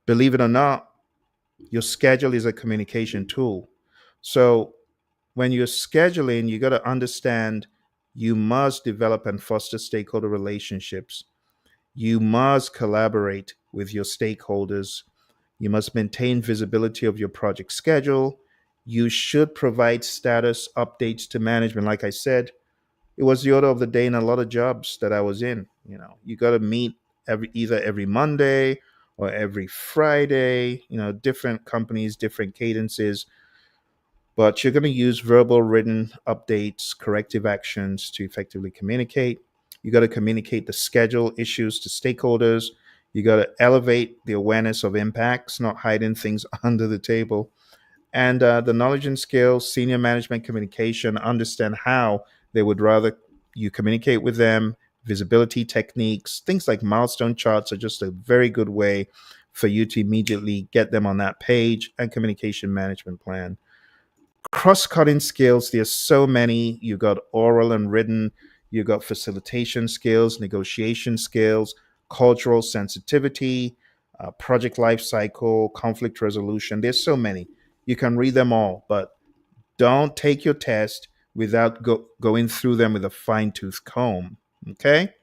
Believe it or not, your schedule is a communication tool. So when you're scheduling, you got to understand you must develop and foster stakeholder relationships. You must collaborate with your stakeholders. You must maintain visibility of your project schedule. You should provide status updates to management. Like I said, it was the order of the day in a lot of jobs that I was in. You got to meet either every Monday or every Friday. Different companies, different cadences, but you're going to use verbal, written updates, corrective actions to effectively communicate. You got to communicate the schedule issues to stakeholders. You got to elevate the awareness of impacts, not hiding things under the table. And the knowledge and skills, senior management communication, understand how they would rather you communicate with them. Visibility techniques, things like milestone charts are just a very good way for you to immediately get them on that page, and communication management plan. Cross-cutting skills, there's so many. You got oral and written, you got facilitation skills, negotiation skills, cultural sensitivity, project life cycle, conflict resolution. There's so many. You can read them all, but don't take your test without going through them with a fine-tooth comb. Okay.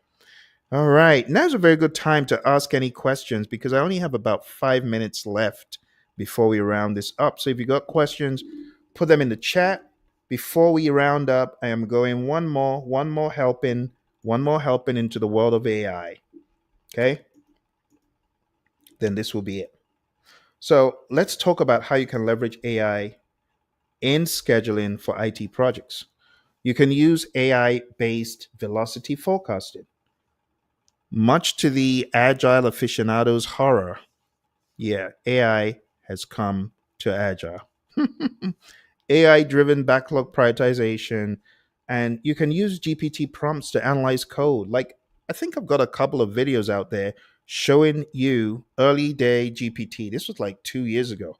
All right. Now's a very good time to ask any questions, because I only have about 5 minutes left before we round this up. So if you got questions, put them in the chat. Before we round up, I am going one more helping into the world of AI. Okay. Then this will be it. So let's talk about how you can leverage AI in scheduling for IT projects. You can use AI based velocity forecasting. Much to the Agile aficionado's horror, yeah, AI has come to Agile. AI driven backlog prioritization, and you can use GPT prompts to analyze code. Like, I think I've got a couple of videos out there showing you early day GPT. This was like 2 years ago.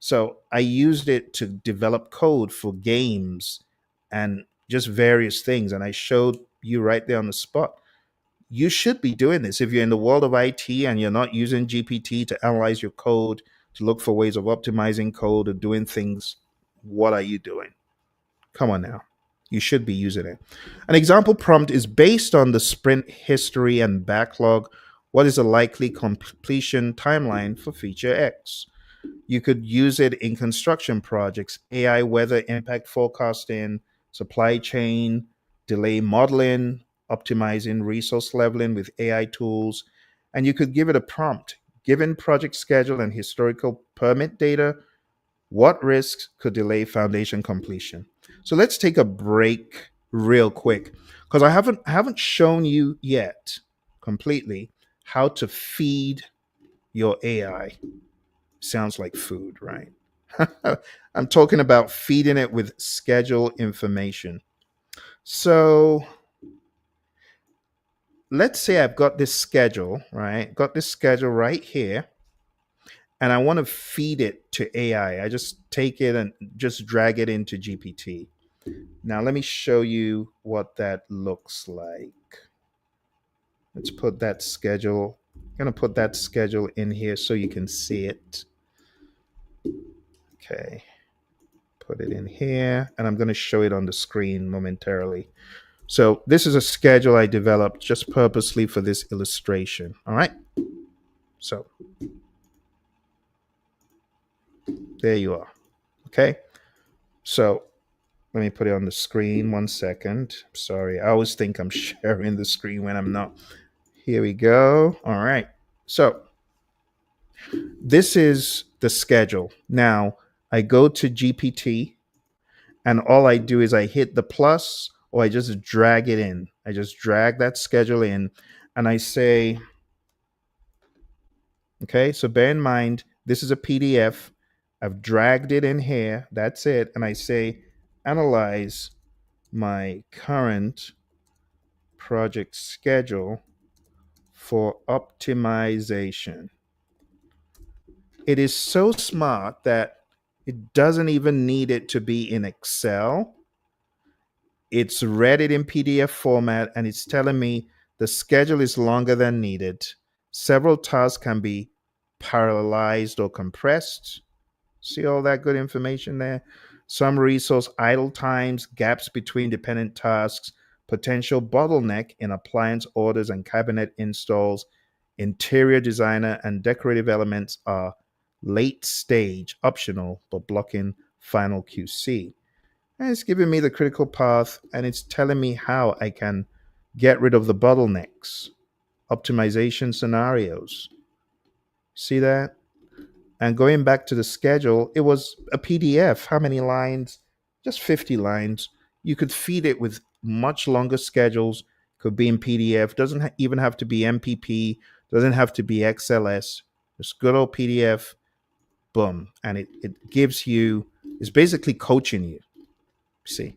So I used it to develop code for games and just various things. And I showed you right there on the spot. You should be doing this. If you're in the world of IT and you're not using GPT to analyze your code, to look for ways of optimizing code or doing things, what are you doing? Come on now. You should be using it. An example prompt is based on the sprint history and backlog. What is a likely completion timeline for feature X? You could use it in construction projects, AI weather impact forecasting, supply chain, delay modeling, optimizing resource leveling with AI tools. And you could give it a prompt. Given project schedule and historical permit data, what risks could delay foundation completion? So let's take a break real quick, because I haven't shown you yet completely how to feed your AI. Sounds like food, right? I'm talking about feeding it with schedule information. So let's say I've got this schedule, right? Got this schedule right here, and I want to feed it to AI. I just take it and just drag it into GPT. Now, let me show you what that looks like. Let's put that schedule. I'm going to put that schedule in here so you can see it. Okay. Put it in here, and I'm going to show it on the screen momentarily. So this is a schedule I developed just purposely for this illustration. All right. So there you are. Okay. So let me put it on the screen. 1 second. Sorry. I always think I'm sharing the screen when I'm not. Here we go. All right. So this is the schedule. Now I go to GPT, and all I do is I hit the plus, or I just drag it in. I just drag that schedule in, and I say, okay, so bear in mind, this is a PDF. I've dragged it in here. That's it. And I say, analyze my current project schedule for optimization. It is so smart that it doesn't even need it to be in Excel. It's read it in PDF format, and it's telling me the schedule is longer than needed. Several tasks can be parallelized or compressed. See all that good information there? Some resource idle times, gaps between dependent tasks, potential bottleneck in appliance orders and cabinet installs, interior designer and decorative elements are late stage, optional, but blocking final QC. And it's giving me the critical path, and it's telling me how I can get rid of the bottlenecks, optimization scenarios. See that? And going back to the schedule, it was a PDF. How many lines? Just 50 lines. You could feed it with much longer schedules, could be in PDF, doesn't even have to be MPP, doesn't have to be XLS. Just good old PDF, boom. And it gives you, it's basically coaching you. See,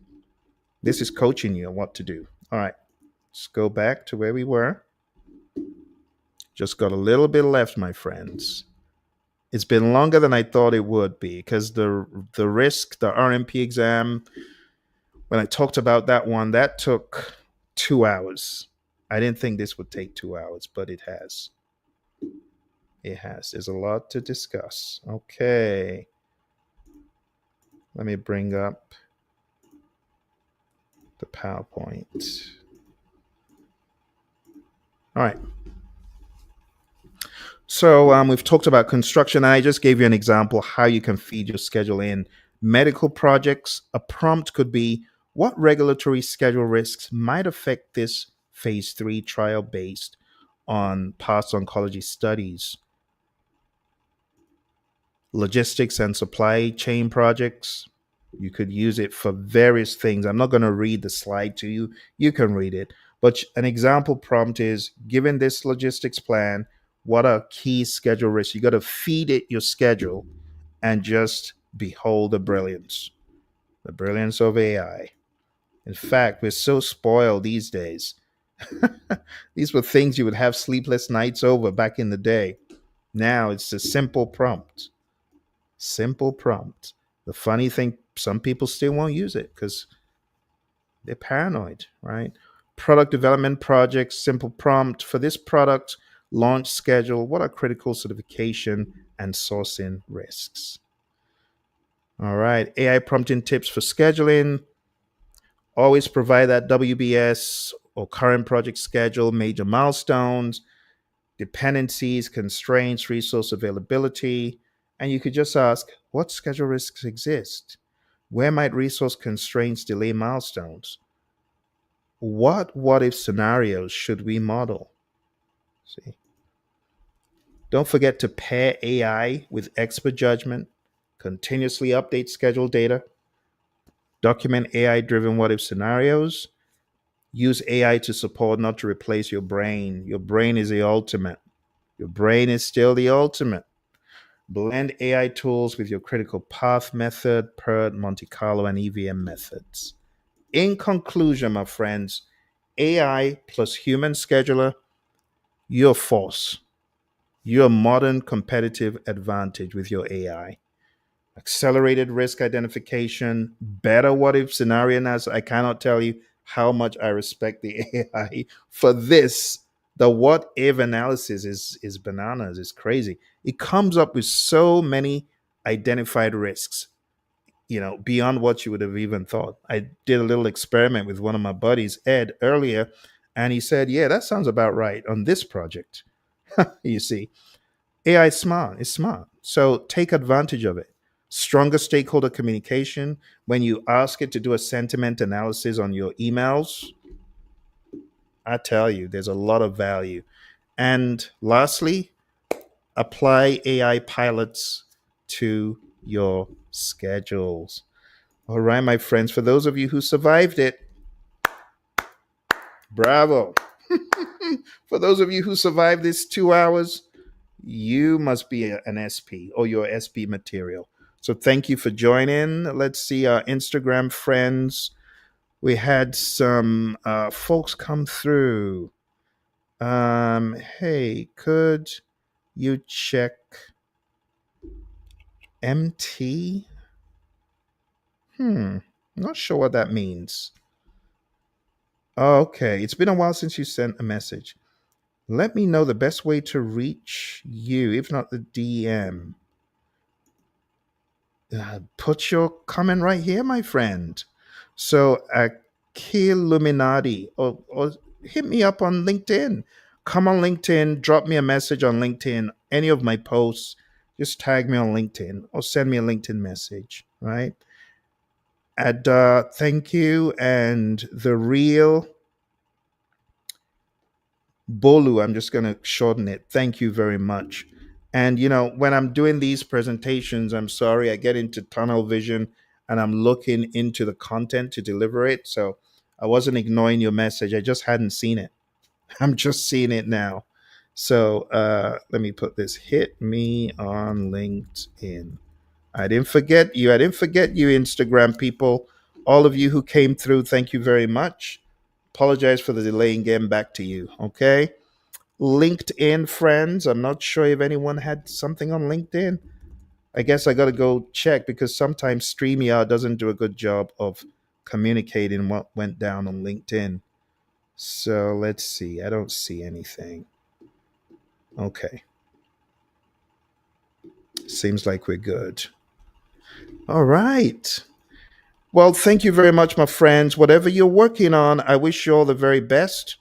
this is coaching you on what to do. All right, let's go back to where we were. Just got a little bit left, my friends. It's been longer than I thought it would be because the risk, the RMP exam, when I talked about that one, that took 2 hours. I didn't think this would take 2 hours, but it has. It has. There's a lot to discuss. Okay. Let me bring up the PowerPoint. All right. So we've talked about construction, and I just gave you an example how you can feed your schedule in. Medical projects, a prompt could be, what regulatory schedule risks might affect this phase 3 trial based on past oncology studies? Logistics and supply chain projects, you could use it for various things. I'm not going to read the slide to you. You can read it. But an example prompt is, given this logistics plan, what are key schedule risks? You got to feed it your schedule and just behold the brilliance of AI. In fact, we're so spoiled these days. These were things you would have sleepless nights over back in the day. Now it's a simple prompt. Simple prompt. The funny thing, some people still won't use it because they're paranoid, right? Product development projects, simple prompt for this product, launch schedule. What are critical certification and sourcing risks? All right. AI prompting tips for scheduling. Always provide that WBS or current project schedule, major milestones, dependencies, constraints, resource availability. And you could just ask, what schedule risks exist? Where might resource constraints delay milestones? What if scenarios should we model? See. Don't forget to pair AI with expert judgment, continuously update schedule data, document AI driven what if scenarios, use AI to support, not to replace your brain. Your brain is the ultimate. Your brain is still the ultimate. Blend AI tools with your critical path method, PERT, Monte Carlo, and EVM methods. In conclusion, my friends, AI plus human scheduler, your force, your modern competitive advantage with your AI. Accelerated risk identification, better what if scenario analysis. I cannot tell you how much I respect the AI for this. The what if analysis is bananas, is crazy. It comes up with so many identified risks, beyond what you would have even thought. I did a little experiment with one of my buddies, Ed, earlier, and he said, "Yeah, that sounds about right on this project." You see, AI is smart. It's smart. So take advantage of it. Stronger stakeholder communication. When you ask it to do a sentiment analysis on your emails, I tell you, there's a lot of value. And lastly, apply AI pilots to your schedules. All right, my friends, for those of you who survived it, bravo. For those of you who survived this 2 hours, you must be an SP or your SP material. So thank you for joining. Let's see our Instagram friends. We had some folks come through. Hey, could you check MT? Not sure what that means. Oh, okay, it's been a while since you sent a message. Let me know the best way to reach you, if not the DM. Put your comment right here, my friend. So, Illuminati, or hit me up on LinkedIn. Come on LinkedIn, drop me a message on LinkedIn. Any of my posts, just tag me on LinkedIn or send me a LinkedIn message, right? And thank you. And the real Bolu, I'm just going to shorten it. Thank you very much. And, when I'm doing these presentations, I'm sorry, I get into tunnel vision and I'm looking into the content to deliver it. So I wasn't ignoring your message. I just hadn't seen it. I'm just seeing it now. So let me put this: hit me on LinkedIn. I didn't forget you. I didn't forget you, Instagram people. All of you who came through, thank you very much. Apologize for the delay in getting back to you. Okay. LinkedIn friends. I'm not sure if anyone had something on LinkedIn. I guess I got to go check because sometimes StreamYard doesn't do a good job of communicating what went down on LinkedIn. So let's see. I don't see anything. Okay. Seems like we're good. All right. Well, thank you very much, my friends. Whatever you're working on, I wish you all the very best.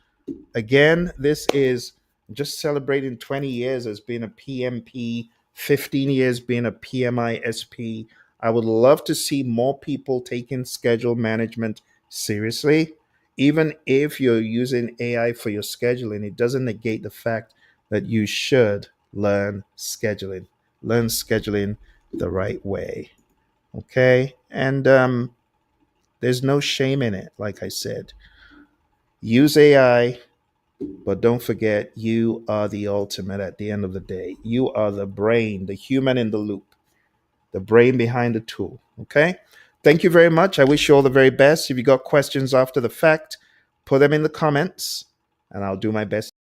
Again, this is just celebrating 20 years as being a PMP, 15 years being a PMI-SP. I would love to see more people taking schedule management seriously. Even if you're using AI for your scheduling, it doesn't negate the fact that you should learn scheduling. Learn scheduling the right way. Okay? And there's no shame in it, like I said. Use AI, but don't forget, you are the ultimate at the end of the day. You are the brain, the human in the loop, the brain behind the tool. Okay? Thank you very much. I wish you all the very best. If you got questions after the fact, put them in the comments and I'll do my best